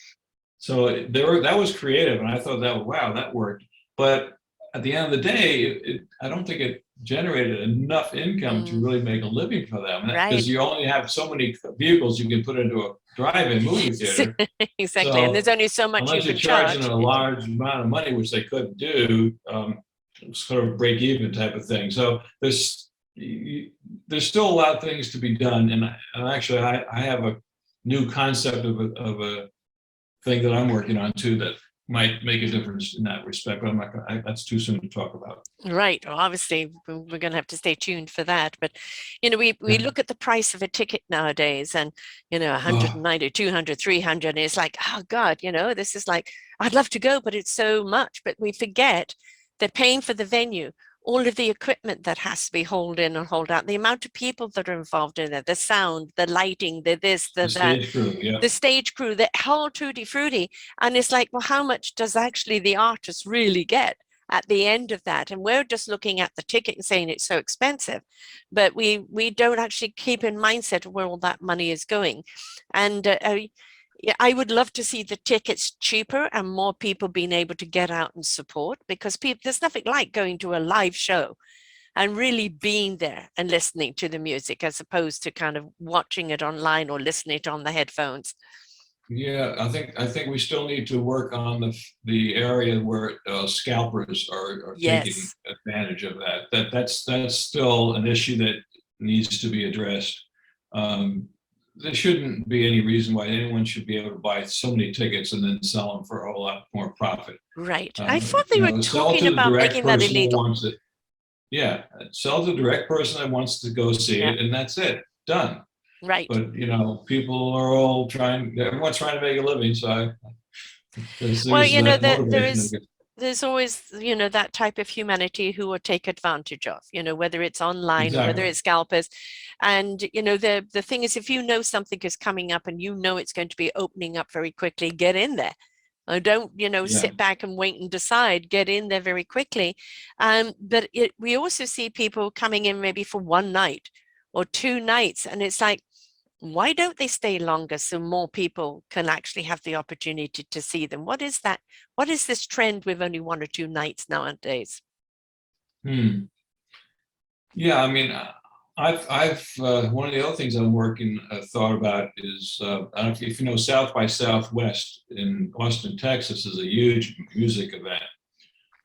So that was creative, and I thought that worked. But at the end of the day, I don't think it generated enough income to really make a living for them, because you only have so many vehicles you can put into a drive-in movie theater.
Exactly, so, and there's only so much you can charge.
Unless you're charging a large amount of money, which they couldn't do, sort of break-even type of thing. So there's still a lot of things to be done, and actually I have a new concept of a thing that I'm working on too that might make a difference in that respect, but that's too soon to talk about.
Right. Well, obviously, we're going to have to stay tuned for that. But, we look at the price of a ticket nowadays, and, 190, 200, 300, and it's like, oh, God, this is like, I'd love to go, but it's so much. But we forget they're paying for the venue, all of the equipment that has to be hauled in and hauled out, the amount of people that are involved in it, the sound, the lighting, the this, the that,
stage crew,
the stage crew, the whole tutti frutti. And it's like, well, how much does actually the artist really get at the end of that? And we're just looking at the ticket and saying it's so expensive, but we don't actually keep in mindset of where all that money is going. And Yeah, I would love to see the tickets cheaper and more people being able to get out and support, because people, there's nothing like going to a live show and really being there and listening to the music as opposed to kind of watching it online or listening it on the headphones.
Yeah, I think we still need to work on the area where scalpers are taking
Yes,
advantage of that. That's still an issue that needs to be addressed. Um, there shouldn't be any reason why anyone should be able to buy so many tickets and then sell them for a whole lot more profit.
right. I thought they
You
were
know, sell
talking
to the
about
direct
making that
person who
illegal.
wants it. Yeah, sell to the direct person that wants to go see
Yeah,
it, and that's it. Done.
right.
But people are all trying. Everyone's trying to make a living, so
Well,
there's that motivation.
there's always, that type of humanity who will take advantage of, whether it's online or whether
Exactly.
it's scalpers. And, the thing is, if you know something is coming up and you know it's going to be opening up very quickly, get in there. Don't,
Yeah.
sit back and wait and decide, get in there very quickly. But we also see people coming in maybe for one night or two nights. And it's like, why don't they stay longer so more people can actually have the opportunity to see them? What is that? What is this trend with only one or two nights nowadays?
Hmm. Yeah. I mean, I've one of the other things I'm working thought about is I don't know if you know South by Southwest in Austin, Texas is a huge music event.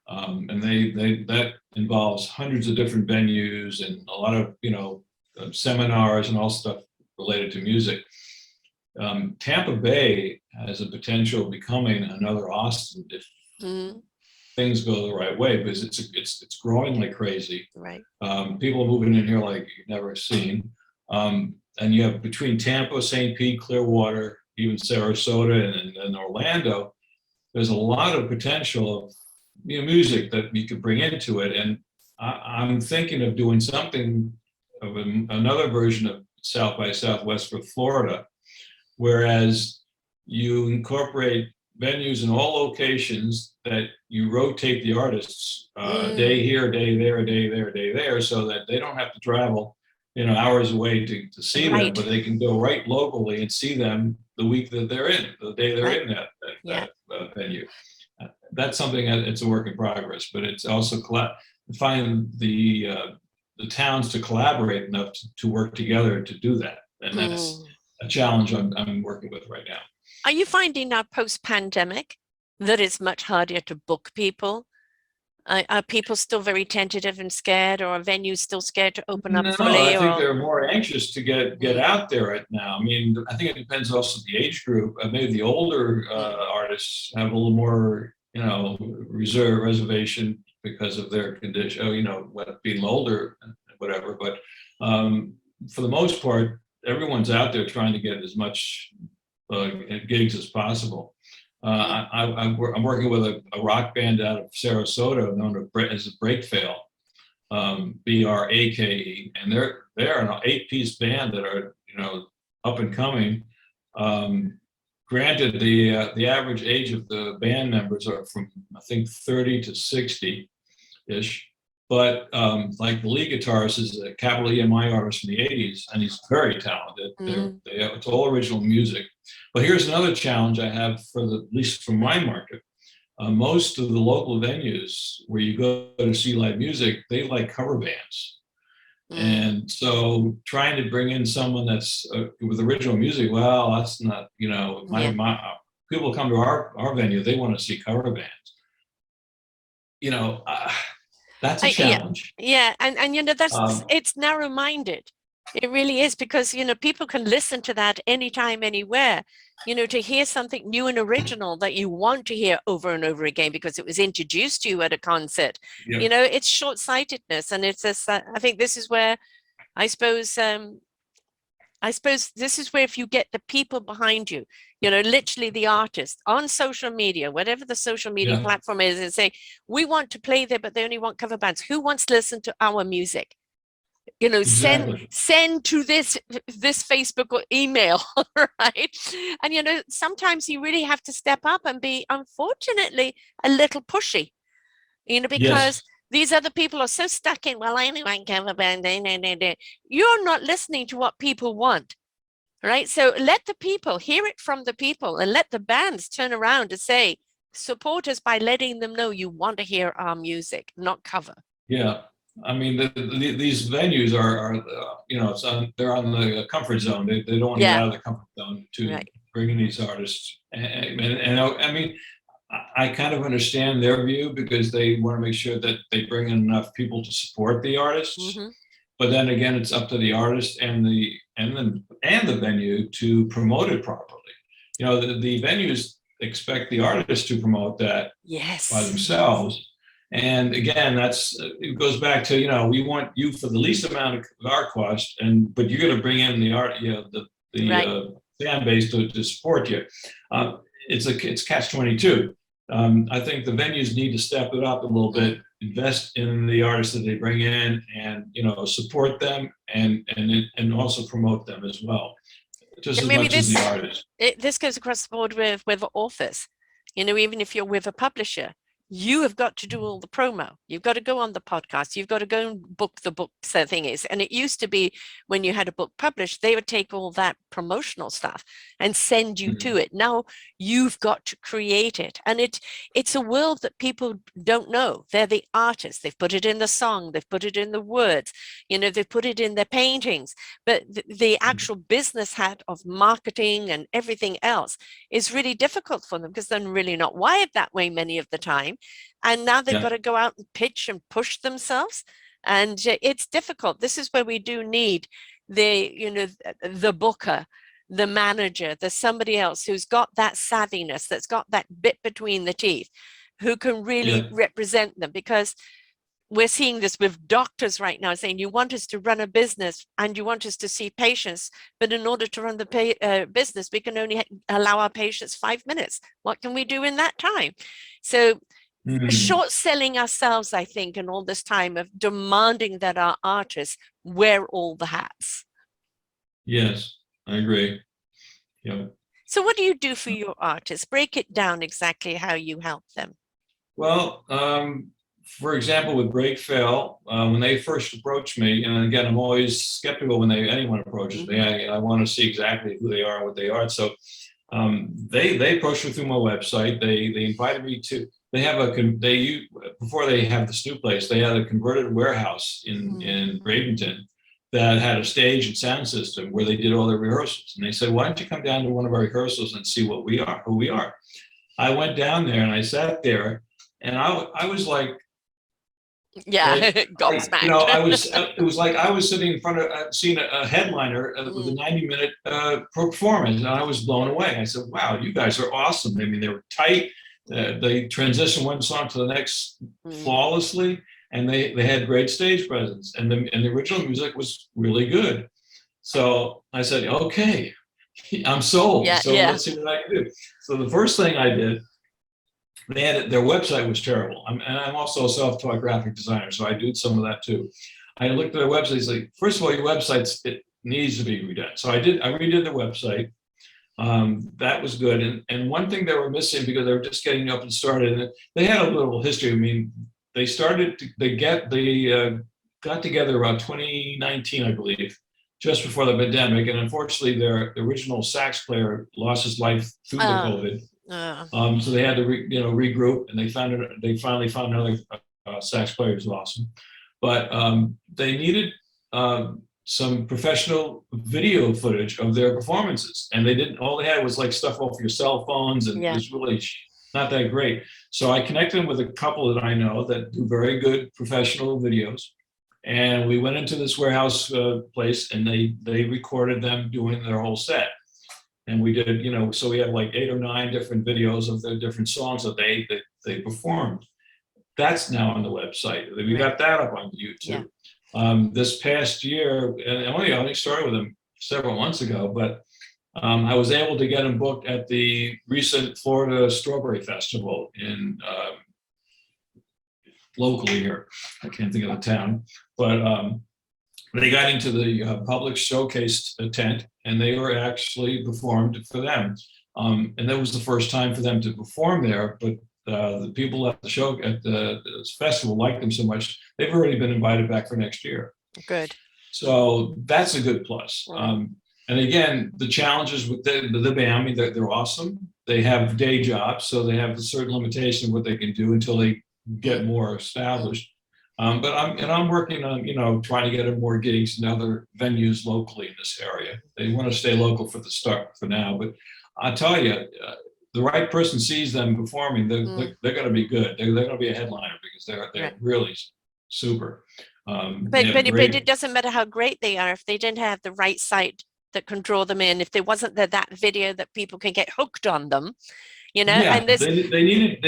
And they that involves hundreds of different venues and a lot of seminars and all stuff related to music. Tampa Bay has a potential of becoming another Austin if
Mm,
things go the right way, because it's growing like crazy.
right.
People are moving in here like you've never seen. And you have between Tampa, St. Pete, Clearwater, even Sarasota, and Orlando, there's a lot of potential of music that you could bring into it. And I'm thinking of doing something of another version of South by Southwest for Florida, whereas you incorporate venues in all locations that you rotate the artists a day
Mm,
here, a day there, a day there, a day there, so that they don't have to travel hours away to see them,
right.
but they can go right locally and see them the week that they're in, the day they're
Right.
in
Yeah.
that venue. That's something that it's a work in progress, but it's also finding the towns to collaborate enough to work together to do that, and that's
Mm.
a challenge I'm working with right now.
Are you finding now post-pandemic that it's much harder to book people? Are people still very tentative and scared, or are venues still scared to open up
No,
fully?
I think
Or
they're more anxious to get
mm,
out there right now. I mean, I think it depends also the age group. Maybe the older
mm,
artists have a little more, reservation because of their condition. Being older, whatever. But um, for the most part, everyone's out there trying to get as much gigs as possible.
mm,
I'm working with a rock band out of Sarasota known as Break Fail, Brake, and they're an 8-piece band that are up and coming. Granted, the average age of the band members are from I think 30 to 60 ish, but like the lead guitarist is a capital EMI artist from the 80s, and he's very talented.
mm,
It's all original music. But here's another challenge I have at least for my market. Most of the local venues where you go to see live music, they like cover bands.
mm.
And so trying to bring in someone that's with original music, well, that's not,
Yeah.
my people come to our venue, they want to see cover bands. You know, uh, that's a
Yeah,
challenge.
yeah, and that's
Um,
it's narrow-minded. It really is, because people can listen to that anytime, anywhere. To hear something new and original that you want to hear over and over again because it was introduced to you at a concert.
yeah,
It's short-sightedness, and it's just, I think this is where I suppose this is where, if you get the people behind you, literally the artist on social media, whatever the social media
yeah,
platform is, and say, we want to play there, but they only want cover bands. Who wants to listen to our music? Send
exactly.
to this Facebook or email, right? And sometimes you really have to step up and be, unfortunately, a little pushy, because
Yes,
these other people are so stuck in, well, I only want cover band. You're not listening to what people want. right? So let the people hear it from the people, and let the bands turn around and say, support us by letting them know you want to hear our music, not cover.
Yeah. I mean, these venues are they're on the comfort zone. They don't want to get
Yeah,
out of the comfort zone to
right.
bring in these artists. And I mean, I kind of understand their view because they want to make sure that they bring in enough people to support the artists.
Mm-hmm.
But then again, it's up to the artist and the venue to promote it properly. You know, the venues expect the artist to promote that by
Yes.
themselves. And again, it goes back to, we want you for the least amount of our cost, but you're going to bring in the art, the
Right.
fan base to support you. It's catch-22. I think the venues need to step it up a little bit, invest in the artists that they bring in, and support them and also promote them as well, just
And
as
maybe
much as the artists.
this goes across the board with authors. Even if you're with a publisher, you have got to do all the promo. You've got to go on the podcast. You've got to go and book the book. So the thing is, and it used to be when you had a book published, they would take all that promotional stuff and send you to it. Now you've got to create it, and it's a world that people don't know. They're the artists. They've put it in the song. They've put it in the words. They've put it in their paintings. But the actual business hat of marketing and everything else is really difficult for them because they're really not wired that way many of the time. And now they've
Yeah.
got to go out and pitch and push themselves. And it's difficult. This is where we do need the booker, the manager, the somebody else who's got that savviness, that's got that bit between the teeth, who can really
Yeah.
represent them. Because we're seeing this with doctors right now saying, you want us to run a business and you want us to see patients, but in order to run the business, we can only allow our patients 5 minutes. What can we do in that time? So short selling ourselves, I think, in all this time of demanding that our artists wear all the hats.
Yes, I agree. Yeah.
So what do you do for your artists? Break it down exactly how you help them.
Well, for example, with Break Fail, when they first approached me, and again, I'm always skeptical when anyone approaches me. I want to see exactly who they are and what they are. So they approached me through my website. They invited me to. They have before they have this new place, they had a converted warehouse in Bradenton that had a stage and sound system where they did all their rehearsals. And they said, "Why don't you come down to one of our rehearsals and see who we are?" I went down there and I sat there, and I was like,
yeah, gobsmacked.
It was like I was sitting in front of seeing a headliner with a 90-minute performance, and I was blown away. I said, "Wow, you guys are awesome!" I mean, they were tight. They transitioned one song to the next flawlessly, and they had great stage presence, and the original music was really good. So I said, "Okay, I'm sold."
Yeah,
so let's see what I can do. So the first thing I did, their website was terrible. And I'm also a self-taught graphic designer, so I do some of that too. I looked at their website. It's like, first of all, your website, it needs to be redone. So I redid their website. That was good. And one thing they were missing, because they were just getting up and started, and they had a little history. I mean, they got together around 2019, I believe, just before the pandemic. And unfortunately, their original sax player lost his life through the COVID. So they had to regroup, and they finally found another sax player who's awesome. But they needed some professional video footage of their performances, and all they had was like stuff off your cell phones, and it was really not that great. So I connected them with a couple that I know that do very good professional videos, and we went into this warehouse place, and they recorded them doing their whole set. And we did, so we have like 8 or 9 different videos of the different songs that they performed. That's now on the website. We got that up on YouTube. This past year, and I only started with them several months ago, but I was able to get them booked at the recent Florida Strawberry Festival in locally here. I can't think of the town, but they got into the public showcase tent, and they were actually performed for them. And that was the first time for them to perform there, but the people at the festival liked them so much, they've already been invited back for next year.
Good.
So that's a good plus. And again, the challenges with the band, I mean, they're awesome. They have day jobs, so they have a certain limitation of what they can do until they get more established. But I'm working on, trying to get them more gigs in other venues locally in this area. They want to stay local for the start for now, but I tell you, the right person sees them performing, they're going to be good. They're going to be a headliner because they're
Right.
really super.
But it doesn't matter how great they are if they didn't have the right site that can draw them in. If there wasn't that video that people can get hooked on them,
Yeah,
and this
they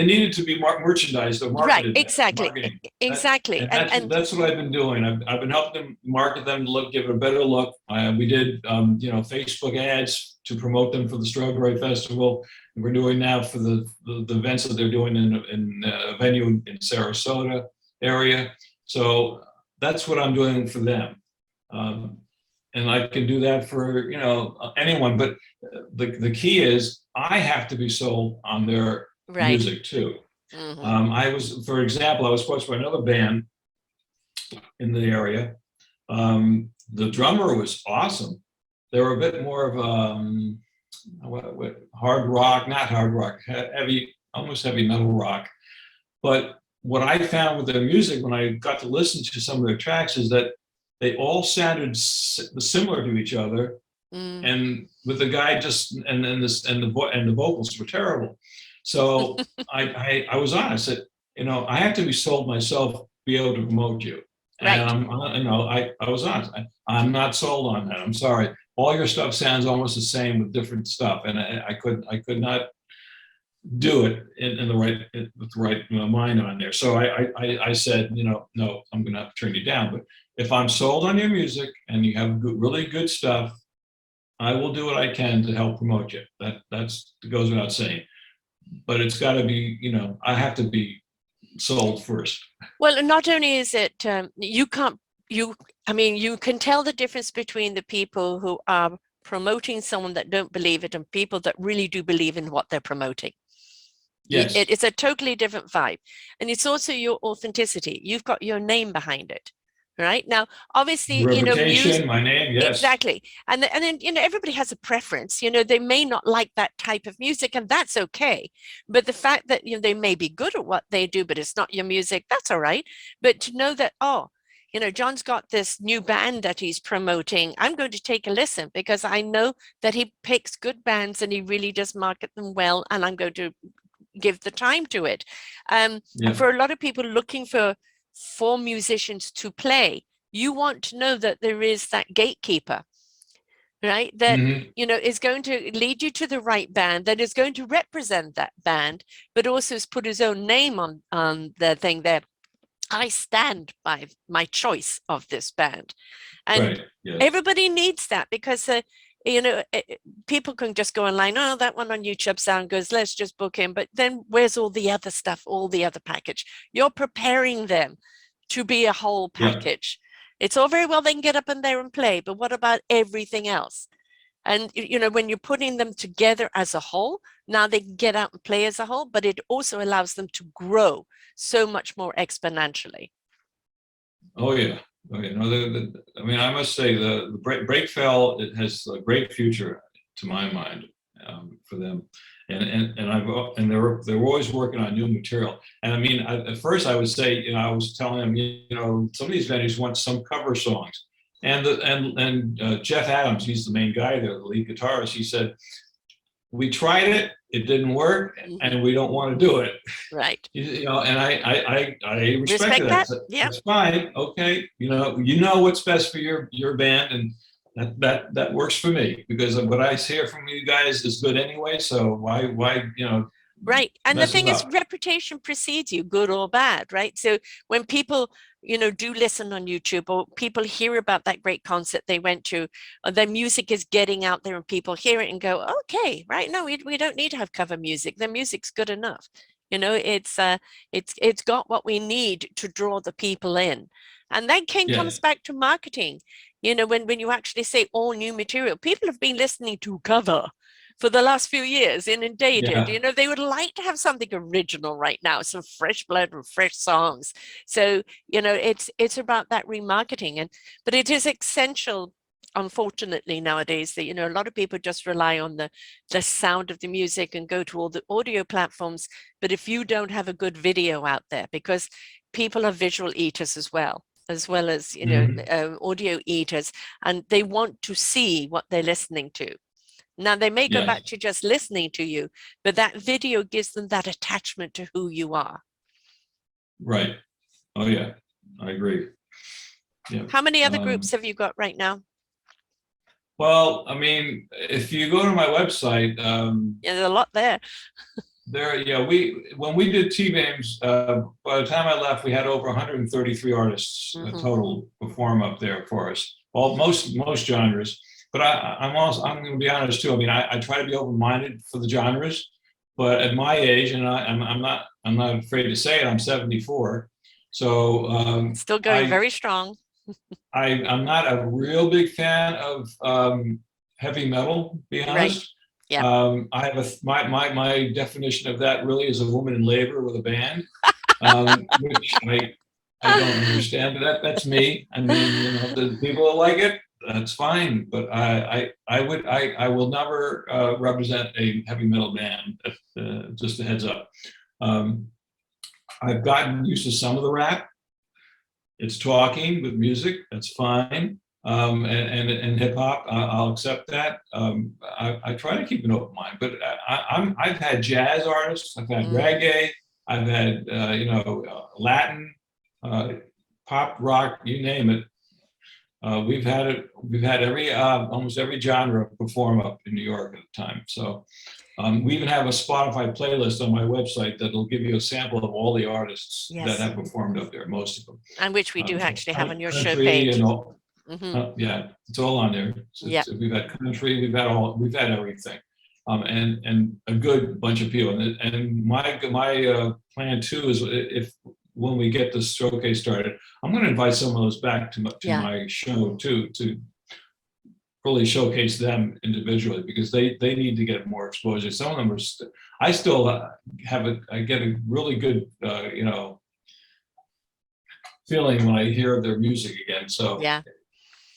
needed to be merchandised or
right,
marketed better,
exactly,
marketing.
exactly,
And
and
that's what I've been doing. I've been helping them market them, give it a better look. We did Facebook ads to promote them for the Strawberry Festival. And we're doing now for the events that they're doing in a venue in Sarasota area. So that's what I'm doing for them. And I can do that for anyone, but the key is I have to be sold on their
right.
music too. For example, I was coached by another band in the area. The drummer was awesome. They were a bit more of hard rock, not hard rock, heavy, almost heavy metal rock. But what I found with their music when I got to listen to some of their tracks is that they all sounded similar to each other, and with the guy the vocals were terrible. So I was on. I said, I have to be sold myself, be able to promote you.
Right.
And I was honest. I'm not sold on that. I'm sorry. All your stuff sounds almost the same with different stuff, and I could not do it in the right with the right mind on there. So I said, no, I'm going to have to turn you down. But if I'm sold on your music and you have really good stuff, I will do what I can to help promote you. That goes without saying. But it's got to be, I have to be sold first.
Well, not only is it you can tell the difference between the people who are promoting someone that don't believe it and people that really do believe in what they're promoting.
Yes.
It's a totally different vibe. And it's also your authenticity. You've got your name behind it. Right now, obviously,
reputation, my name, yes,
exactly, and then everybody has a preference. They may not like that type of music, and that's okay. But the fact that they may be good at what they do, but it's not your music, that's all right. But to know that, John's got this new band that he's promoting, I'm going to take a listen because I know that he picks good bands and he really does market them well, and I'm going to give the time to it. For a lot of people looking for musicians to play, you want to know that there is that gatekeeper, right? That is going to lead you to the right band, that is going to represent that band, but also has put his own name on the thing there. I stand by my choice of this band, and
right. Yes.
Everybody needs that because people can just go online, oh, that one on YouTube sound goes, let's just book him. But then where's all the other stuff, all the other package? You're preparing them to be a whole package. It's all very well they can get up in there and play, but what about everything else? And when you're putting them together as a whole, now they can get out and play as a whole, but it also allows them to grow so much more exponentially.
Oh yeah. Okay. No, I must say the Breakfell, it has a great future to my mind for them, and they're always working on new material. And I mean, at first I would say, I was telling them, some of these venues want some cover songs, and Jeff Adams, he's the main guy there, the lead guitarist. He said, we tried it, it didn't work, and we don't want to do it.
Right.
And I respect that.
Yeah.
That's fine. Okay. You know what's best for your band, and that works for me because what I hear from you guys is good anyway. So why
Right. And the thing is, reputation precedes you, good or bad, right? So when people, do listen on YouTube or people hear about that great concert they went to, or their music is getting out there and people hear it and go, okay, right. No, we don't need to have cover music. Their music's good enough. It's got what we need to draw the people in. And then comes back to marketing. When you actually say all new material, people have been listening to cover for the last few years, inundated. They would like to have something original right now, some fresh blood and fresh songs. So, it's about that remarketing. But it is essential unfortunately nowadays, that, you know, a lot of people just rely on the sound of the music and go to all the audio platforms. But if you don't have a good video out there, because people are visual eaters as well as, you know,
Mhm.
audio eaters, and they want to see what they're listening to. Now, they may go back
Yes,
to just listening to you, but that video gives them that attachment to who you are.
right. Oh, yeah, I agree. Yeah.
How many other
Um,
groups have you got right now?
well, I mean, if you go to my website,
Yeah, there's a lot there.
there, yeah, when we did T-Bames, by the time I left, we had over 133 artists
Hmm.
total perform up there for us. Well, most genres, but I'm going to be honest too. I mean, I try to be open-minded for the genres, but at my age, and I'm not afraid to say it, I'm 74, so
Still going very strong.
I'm not a real big fan of heavy metal, to be
Right.
honest.
Yeah.
I have my definition of that really is a woman in labor with a band, which I don't understand. But that's me. I mean, you know, the people that like it, that's fine. But I will never represent a heavy metal band. Just a heads up. Um, I've gotten used to some of the rap. It's talking with music. That's fine. And hip hop, I'll accept that. I try to keep an open mind, but I've had jazz artists, I've had
Mm.
reggae, I've had Latin, uh, pop, rock, you name it. We've had it. We've had every almost every genre perform up in New York at the time. So we even have a Spotify playlist on my website that'll give you a sample of all the artists that
Yes.
have performed up there, most of them.
And which we do
So
actually have on your show
country
page.
and all,
Hmm.
yeah, it's all on there.
Yeah.
We've had country, we've had everything, and a good bunch of people. And my plan too is if when we get this showcase started, I'm going to invite some of those back to
Yeah.
my show too to really showcase them individually because they need to get more exposure. Some of them are. I still I get a really good feeling when I hear their music again. So
Yeah.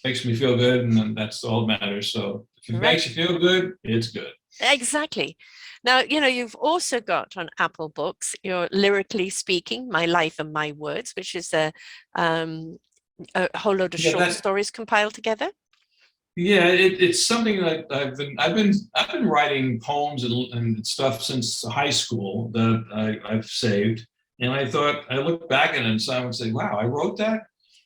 makes me feel good, and then that's all that matters. So if it
Right.
makes you feel good, it's good.
Exactly. Now, you know, you've also got on Apple Books your Lyrically Speaking, My Life and My Words, which is a whole load of
Yeah,
short stories compiled together.
yeah, it's something that I've been writing poems and stuff since high school that I've saved, and I thought I looked back at it and someone would say, "Wow, I wrote that."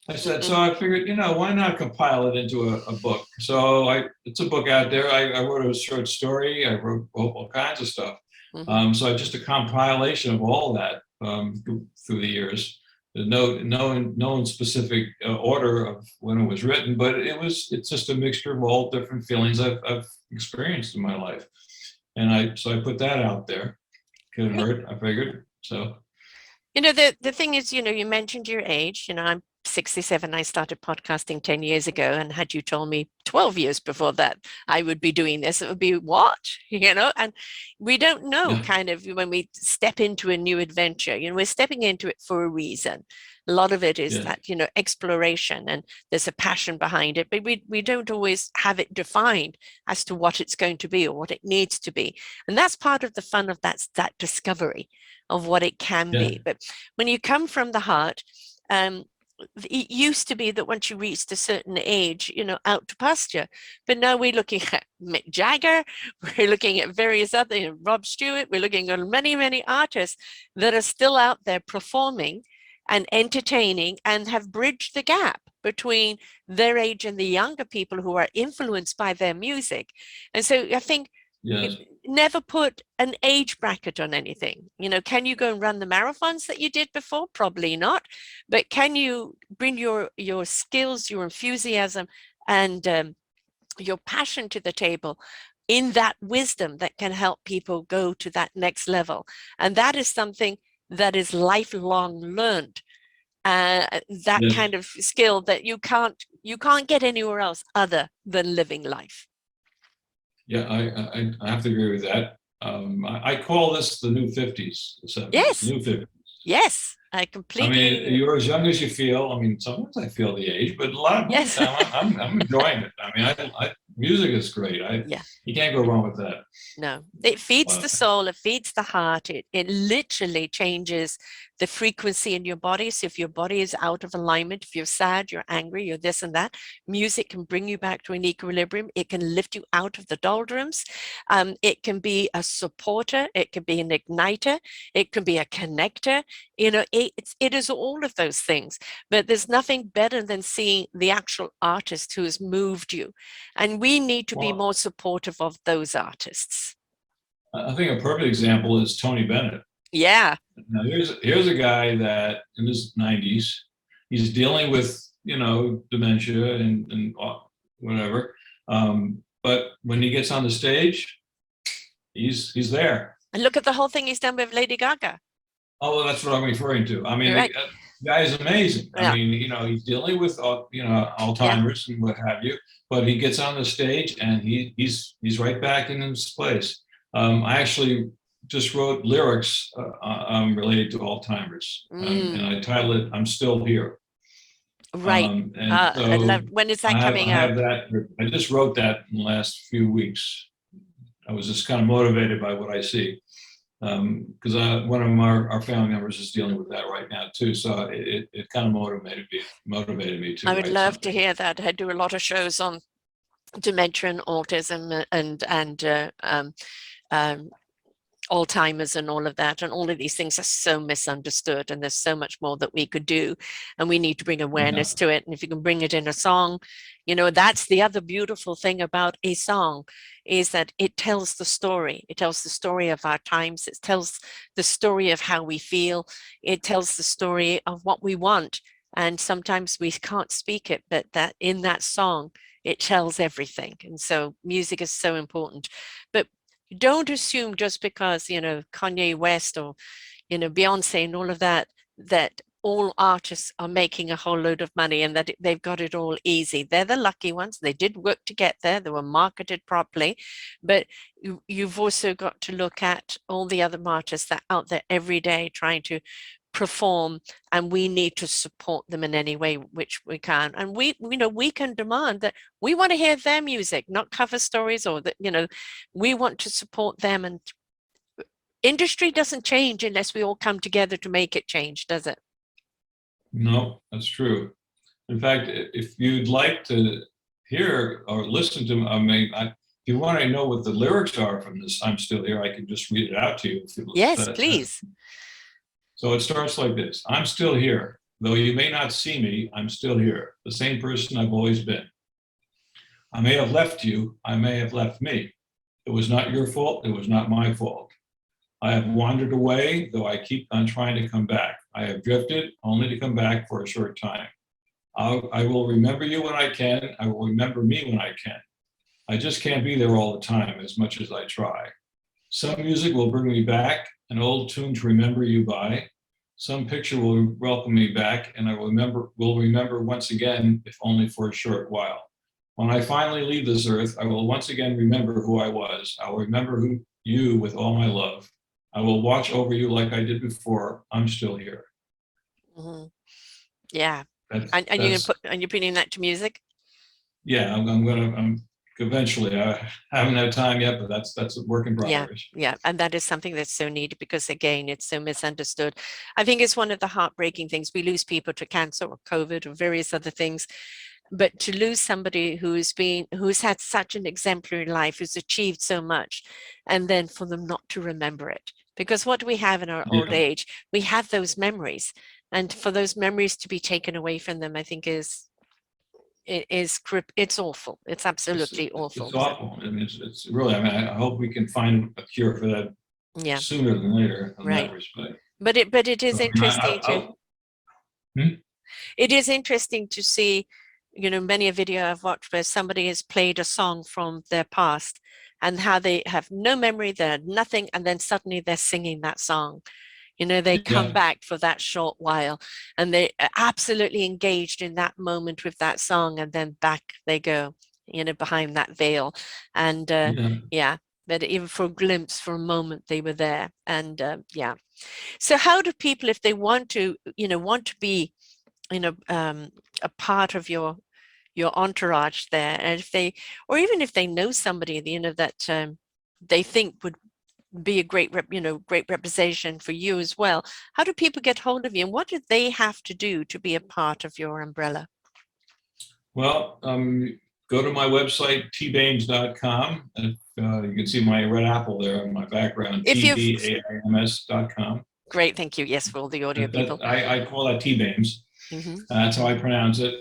I said, so I figured, why not compile it into a book? So it's a book out there. I wrote a short story. I wrote all kinds of stuff.
Hmm.
So just a compilation of all that through the years. No in specific order of when it was written, but it's just a mixture of all different feelings I've experienced in my life. And I put that out there. Couldn't
Right.
hurt, I figured. So
You know, the thing is, you know, you mentioned your age. You know, I'm 67. I started podcasting 10 years ago. And had you told me 12 years before that I would be doing this, it would be what? You know, and we don't know
yeah,
kind of when we step into a new adventure, you know, we're stepping into it for a reason. A lot of it is
yeah,
that, you know, exploration and there's a passion behind it, but we don't always have it defined as to what it's going to be or what it needs to be. And that's part of the fun of that discovery of what it can
yeah,
be. But when you come from the heart, it used to be that once you reached a certain age, you know, out to pasture. But now we're looking at Mick Jagger, we're looking at various other, you know, Rob Stewart, we're looking at many, many artists that are still out there performing and entertaining and have bridged the gap between their age and the younger people who are influenced by their music. And so I think
yes,
never put an age bracket on anything. You know, can you go and run the marathons that you did before? Probably not. But can you bring your skills, your enthusiasm, and your passion to the table in that wisdom that can help people go to that next level? And that is something that is lifelong learned. That
yes.
kind of skill that you can't get anywhere else other than living life.
Yeah, I have to agree with that. I call this the new 50s, the 70s,
Yes,
new 50s.
yes. I
I
completely,
mean, you're as young as you feel. I mean, sometimes I feel the age, but a lot of the
yes.
time I'm enjoying it. I mean, music is great.
Yeah.
You can't go wrong with that.
No, it feeds
Wow.
the soul, it feeds the heart. It literally changes the frequency in your body. So if your body is out of alignment, if you're sad, you're angry, you're this and that, music can bring you back to an equilibrium. It can lift you out of the doldrums. It can be a supporter. It can be an igniter. It can be a connector. You know, it is all of those things. But there's nothing better than seeing the actual artist who has moved you. And we need to be
Well,
more supportive of those artists.
I think a perfect example is Tony Bennett.
Yeah.
Now, here's a guy that in his 90s, he's dealing with, dementia and whatever. But when he gets on the stage, he's there.
And look at the whole thing he's done with Lady Gaga.
Oh, well, that's what I'm referring to. I mean,
Right.
the guy is amazing. I
Yeah.
mean, he's dealing with,
Yeah.
Alzheimer's and what have you, but he gets on the stage and he's right back in his place. I actually just wrote lyrics related to Alzheimer's, and
Mm,
I titled it "I'm Still Here."
right.
And
I love,
so
when is that
I
coming out?
have that. I just wrote that in the last few weeks. I was just kind of motivated by what I see, because one of our family members is dealing with that right now too. So it kind of motivated me to
I would
write
love to
something.
hear that. I do a lot of shows on dementia and autism and Alzheimer's and all of that. And all of these things are so misunderstood. And there's so much more that we could do. And we need to bring
Yeah.
awareness to it. And if you can bring it in a song, that's the other beautiful thing about a song is that it tells the story. It tells the story of our times. It tells the story of how we feel. It tells the story of what we want. And sometimes we can't speak it, but that in that song, it tells everything. And so music is so important. But don't assume just because, Kanye West or, Beyonce and all of that, that all artists are making a whole load of money and that they've got it all easy. They're the lucky ones. They did work to get there. They were marketed properly. But you've also got to look at all the other artists that are out there every day trying to perform, and we need to support them in any way which we can. And we can demand that we want to hear their music, not cover stories, or that we want to support them. And industry doesn't change unless we all come together to make it change, does it?
No, that's true. In fact, if you'd like to hear or listen to, if you want to know what the lyrics are from this "I'm Still Here," I can just read it out to you.
Yes, please.
So it starts like this: "I'm still here. Though you may not see me, I'm still here. The same person I've always been. I may have left you. I may have left me. It was not your fault. It was not my fault. I have wandered away, though I keep on trying to come back. I have drifted only to come back for a short time. I will remember you when I can. I will remember me when I can. I just can't be there all the time as much as I try. Some music will bring me back, an old tune to remember you by. Some picture will welcome me back, and I will remember once again, if only for a short while. When I finally leave this earth, I will once again remember who I was. I will remember you with all my love. I will watch over you like I did before. I'm still here."
Mm-hmm. Yeah.
That's
And you're putting that to music?
Yeah. I'm eventually. I haven't had time yet, but that's a work in
Yeah,
progress.
yeah. And that is something that's so needed because, again, it's so misunderstood. I think it's one of the heartbreaking things. We lose people to cancer or COVID or various other things. But to lose somebody who's had such an exemplary life, who's achieved so much, and then for them not to remember it. Because what do we have in our old
Yeah.
age? We have those memories. And for those memories to be taken away from them, I think it's awful. It's absolutely
It's
awful. So,
awful. I mean, it's really. I mean, I hope we can find a cure for that
yeah,
sooner than later in that
right.
respect.
But it is
So, I mean,
interesting to
hmm?
it is interesting to see, many a video I've watched where somebody has played a song from their past and how they have no memory, they're nothing, and then suddenly they're singing that song. They come
Yeah,
back for that short while and they are absolutely engaged in that moment with that song, and then back they go, behind that veil. And
yeah.
yeah. But even for a glimpse, for a moment, they were there. And yeah. So how do people, if they want to, want to be, a part of your entourage there, and if they, or even if they know somebody, that they think would be a great representation for you as well, how do people get hold of you, and what do they have to do to be a part of your umbrella?
Well, go to my website, tbames.com. You can see my red apple there in my background,
If you've
tbames.com.
Great, thank you. Yes, for all the audio people.
I call that T-Bames. That's how I pronounce it.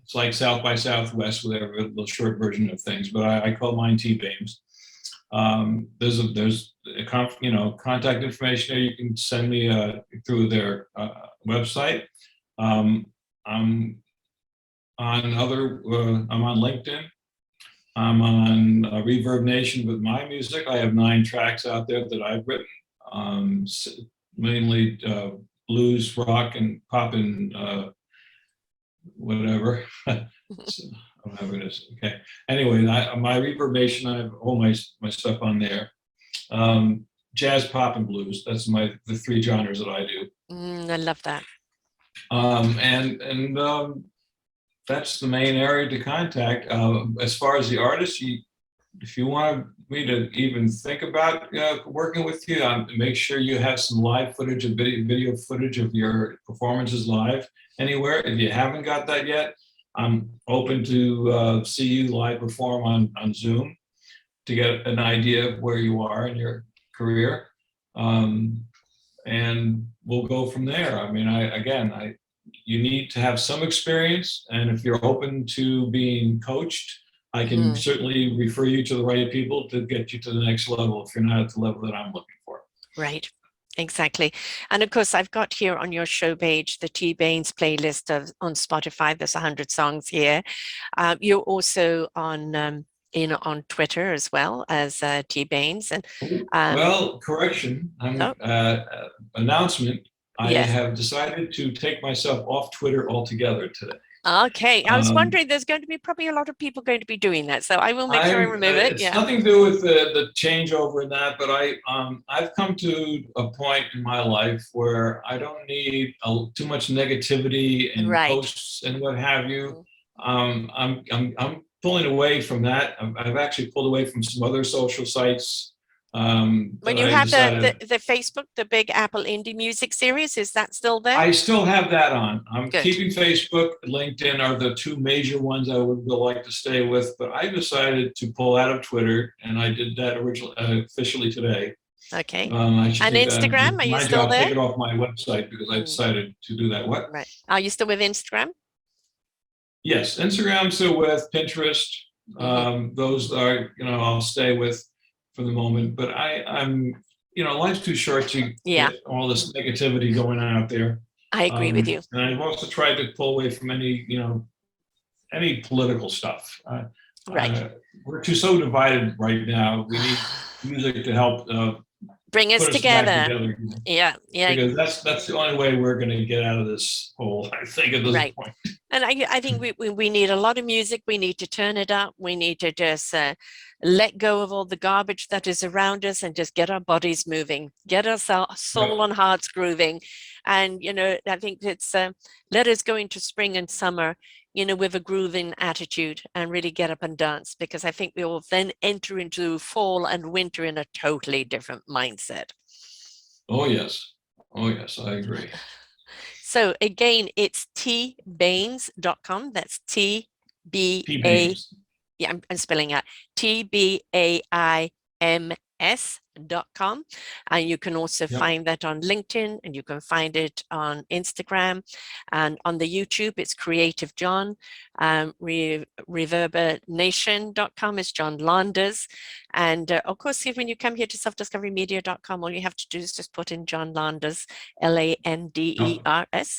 It's like South by Southwest, whatever, a little short version of things, but I call mine T-Bames. There's contact information there. You can send me through their website. I'm on LinkedIn. I'm on Reverb Nation with my music. I have 9 tracks out there that I've written, mainly blues, rock, and pop, and whatever. So, whatever it is. Okay. Anyway, my Reverb Nation, I have all my stuff on there. Jazz, pop, and blues. That's the 3 genres that I do.
I love that.
That's the main area to contact. As far as the artist, if you want me to even think about working with you, make sure you have some live footage of video footage of your performances live anywhere. If you haven't got that yet, I'm open to see you live perform on Zoom to get an idea of where you are in your career. And we'll go from there. I mean, you need to have some experience, and if you're open to being coached, I can certainly refer you to the right people to get you to the next level if you're not at the level that I'm looking for.
Right. Exactly. And of course, I've got here on your show page the T-Banes playlist on Spotify. There's 100 songs here. You're also on Twitter as well as T-Banes. And
well, correction. Announcement. I
yes.
have decided to take myself off Twitter altogether today.
Okay, I was wondering, there's going to be probably a lot of people going to be doing that, so I will make sure I remove it.
It's nothing to do with the changeover in that, but I've come to a point in my life where I don't need too much negativity and posts and what have you. I'm pulling away from that. I've actually pulled away from some other social sites.
When you have the Facebook, the Big Apple Indie Music Series, is that still there?
I still have that on. I'm keeping Facebook. LinkedIn are the 2 major ones I would like to stay with, but I decided to pull out of Twitter, and I did that officially today.
Okay. And Instagram, are you still there?
Take it off my website because I decided to do that. What?
Right. Are you still with Instagram?
Yes, Instagram still with. Pinterest. Those are, I'll stay with for the moment, but I'm life's too short to get all this negativity going on out there.
I agree with you.
And I've also tried to pull away from any political stuff. We're so divided right now. We need music to help
bring us together. Yeah.
Because that's the only way we're going to get out of this hole, I think, at this point.
And I think we need a lot of music. We need to turn it up. We need to just let go of all the garbage that is around us and just get our bodies moving, get our soul and hearts grooving. And, I think it's let us go into spring and summer, with a grooving attitude and really get up and dance, because I think we will then enter into fall and winter in a totally different mindset.
Oh, yes. I agree.
So again, it's tbames.com. That's T-B-A. Yeah, I'm spelling out TBAIMS.com. And you can also find that on LinkedIn, and you can find it on Instagram, and on the YouTube, it's Creative John. Reverbernation.com is John Landers. And of course, when you come here to selfdiscoverymedia.com, all you have to do is just put in John Landers, Landers.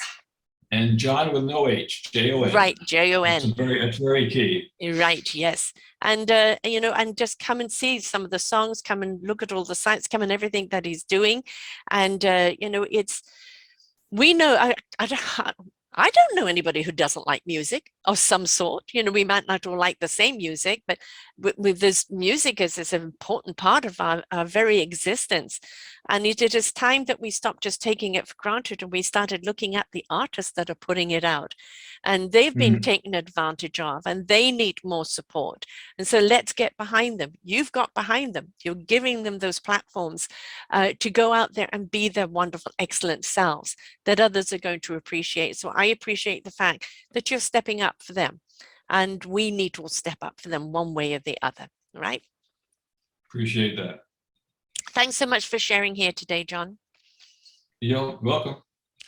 And John with no H, Jon.
Right, Jon.
That's very key.
Right, yes. And, and just come and see some of the songs, come and look at all the sites, come and everything that he's doing. And, we know, I don't know anybody who doesn't like music of some sort. You know, we might not all like the same music, but with this music is an important part of our very existence. And it is time that we stopped just taking it for granted and we started looking at the artists that are putting it out. And they've been taken advantage of and they need more support. And so let's get behind them. You've got behind them. You're giving them those platforms to go out there and be their wonderful, excellent selves that others are going to appreciate. So I appreciate the fact that you're stepping up for them, and we need to all step up for them one way or the other, right?
Appreciate that.
Thanks so much for sharing here today, John.
You're welcome.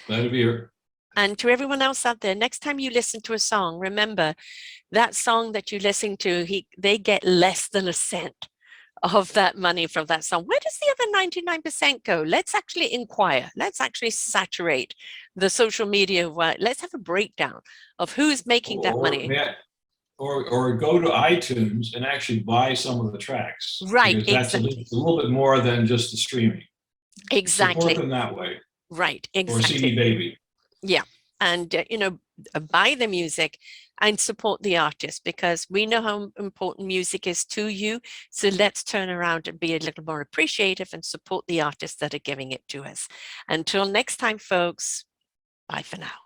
Glad to be here.
And to everyone else out there, next time you listen to a song, remember that song that you listen to, they get less than a cent of that money from that song. Where does the other 99% go? Let's actually inquire. Let's actually saturate the social media. Let's have a breakdown of who's making that money.
Or go to iTunes and actually buy some of the tracks.
Right,
because
exactly.
That's a little bit more than just the streaming.
Exactly.
Support them that way.
Right, exactly.
Or CD Baby.
Yeah. And, buy the music and support the artist, because we know how important music is to you. So let's turn around and be a little more appreciative and support the artists that are giving it to us. Until next time, folks, bye for now.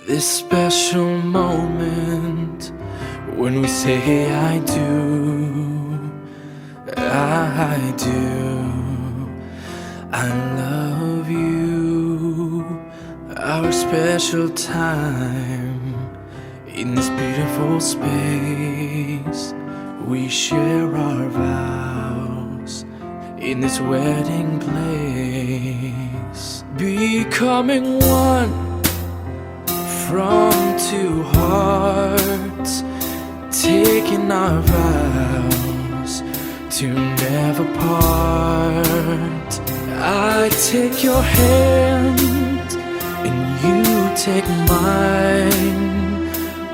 This special moment when we say I do, I do, I love you. Our special time in this beautiful space, we share our vows in this wedding place, becoming one from two hearts, taking our vows to never part. I take your hand and you take mine.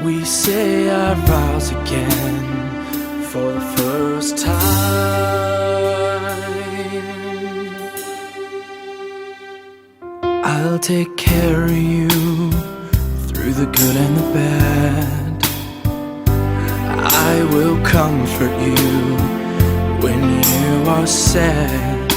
We say our vows again for the first time. I'll take care of you through the good and the bad. I will comfort you when you are sad.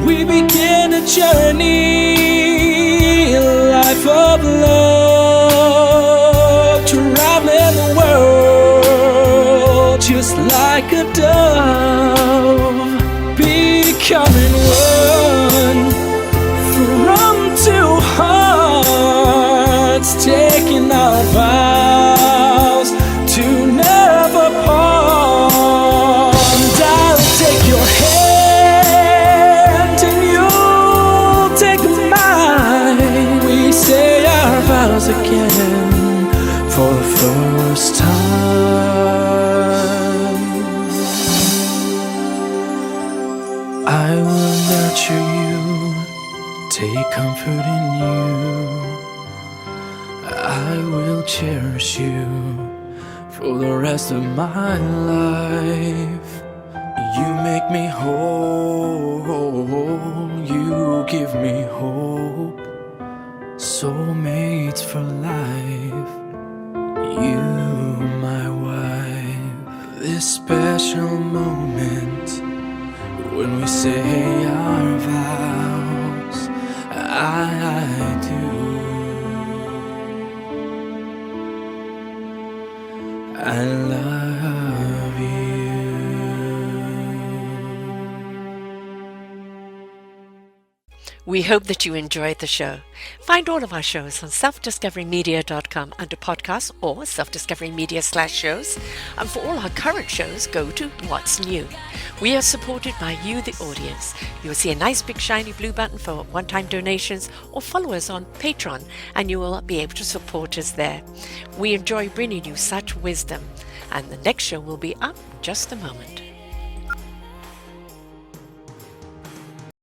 We begin a journey, a life of love, traveling the world just like a dove, becoming one from two hearts, taking our vows to never part. I'll take your hand and you'll take mine. We say our vows again for the first time. I will nurture you, take comfort in you. I will cherish you for the rest of my life. You make me whole, you give me hope, soulmates for life, you my wife. This special moment when we say our vows, I do, I love you.
We hope that you enjoyed the show. Find all of our shows on selfdiscoverymedia.com under podcasts or selfdiscoverymedia/shows. And for all our current shows, go to What's New. We are supported by you, the audience. You'll see a nice big shiny blue button for one-time donations, or follow us on Patreon and you will be able to support us there. We enjoy bringing you such wisdom, and the next show will be up in just a moment.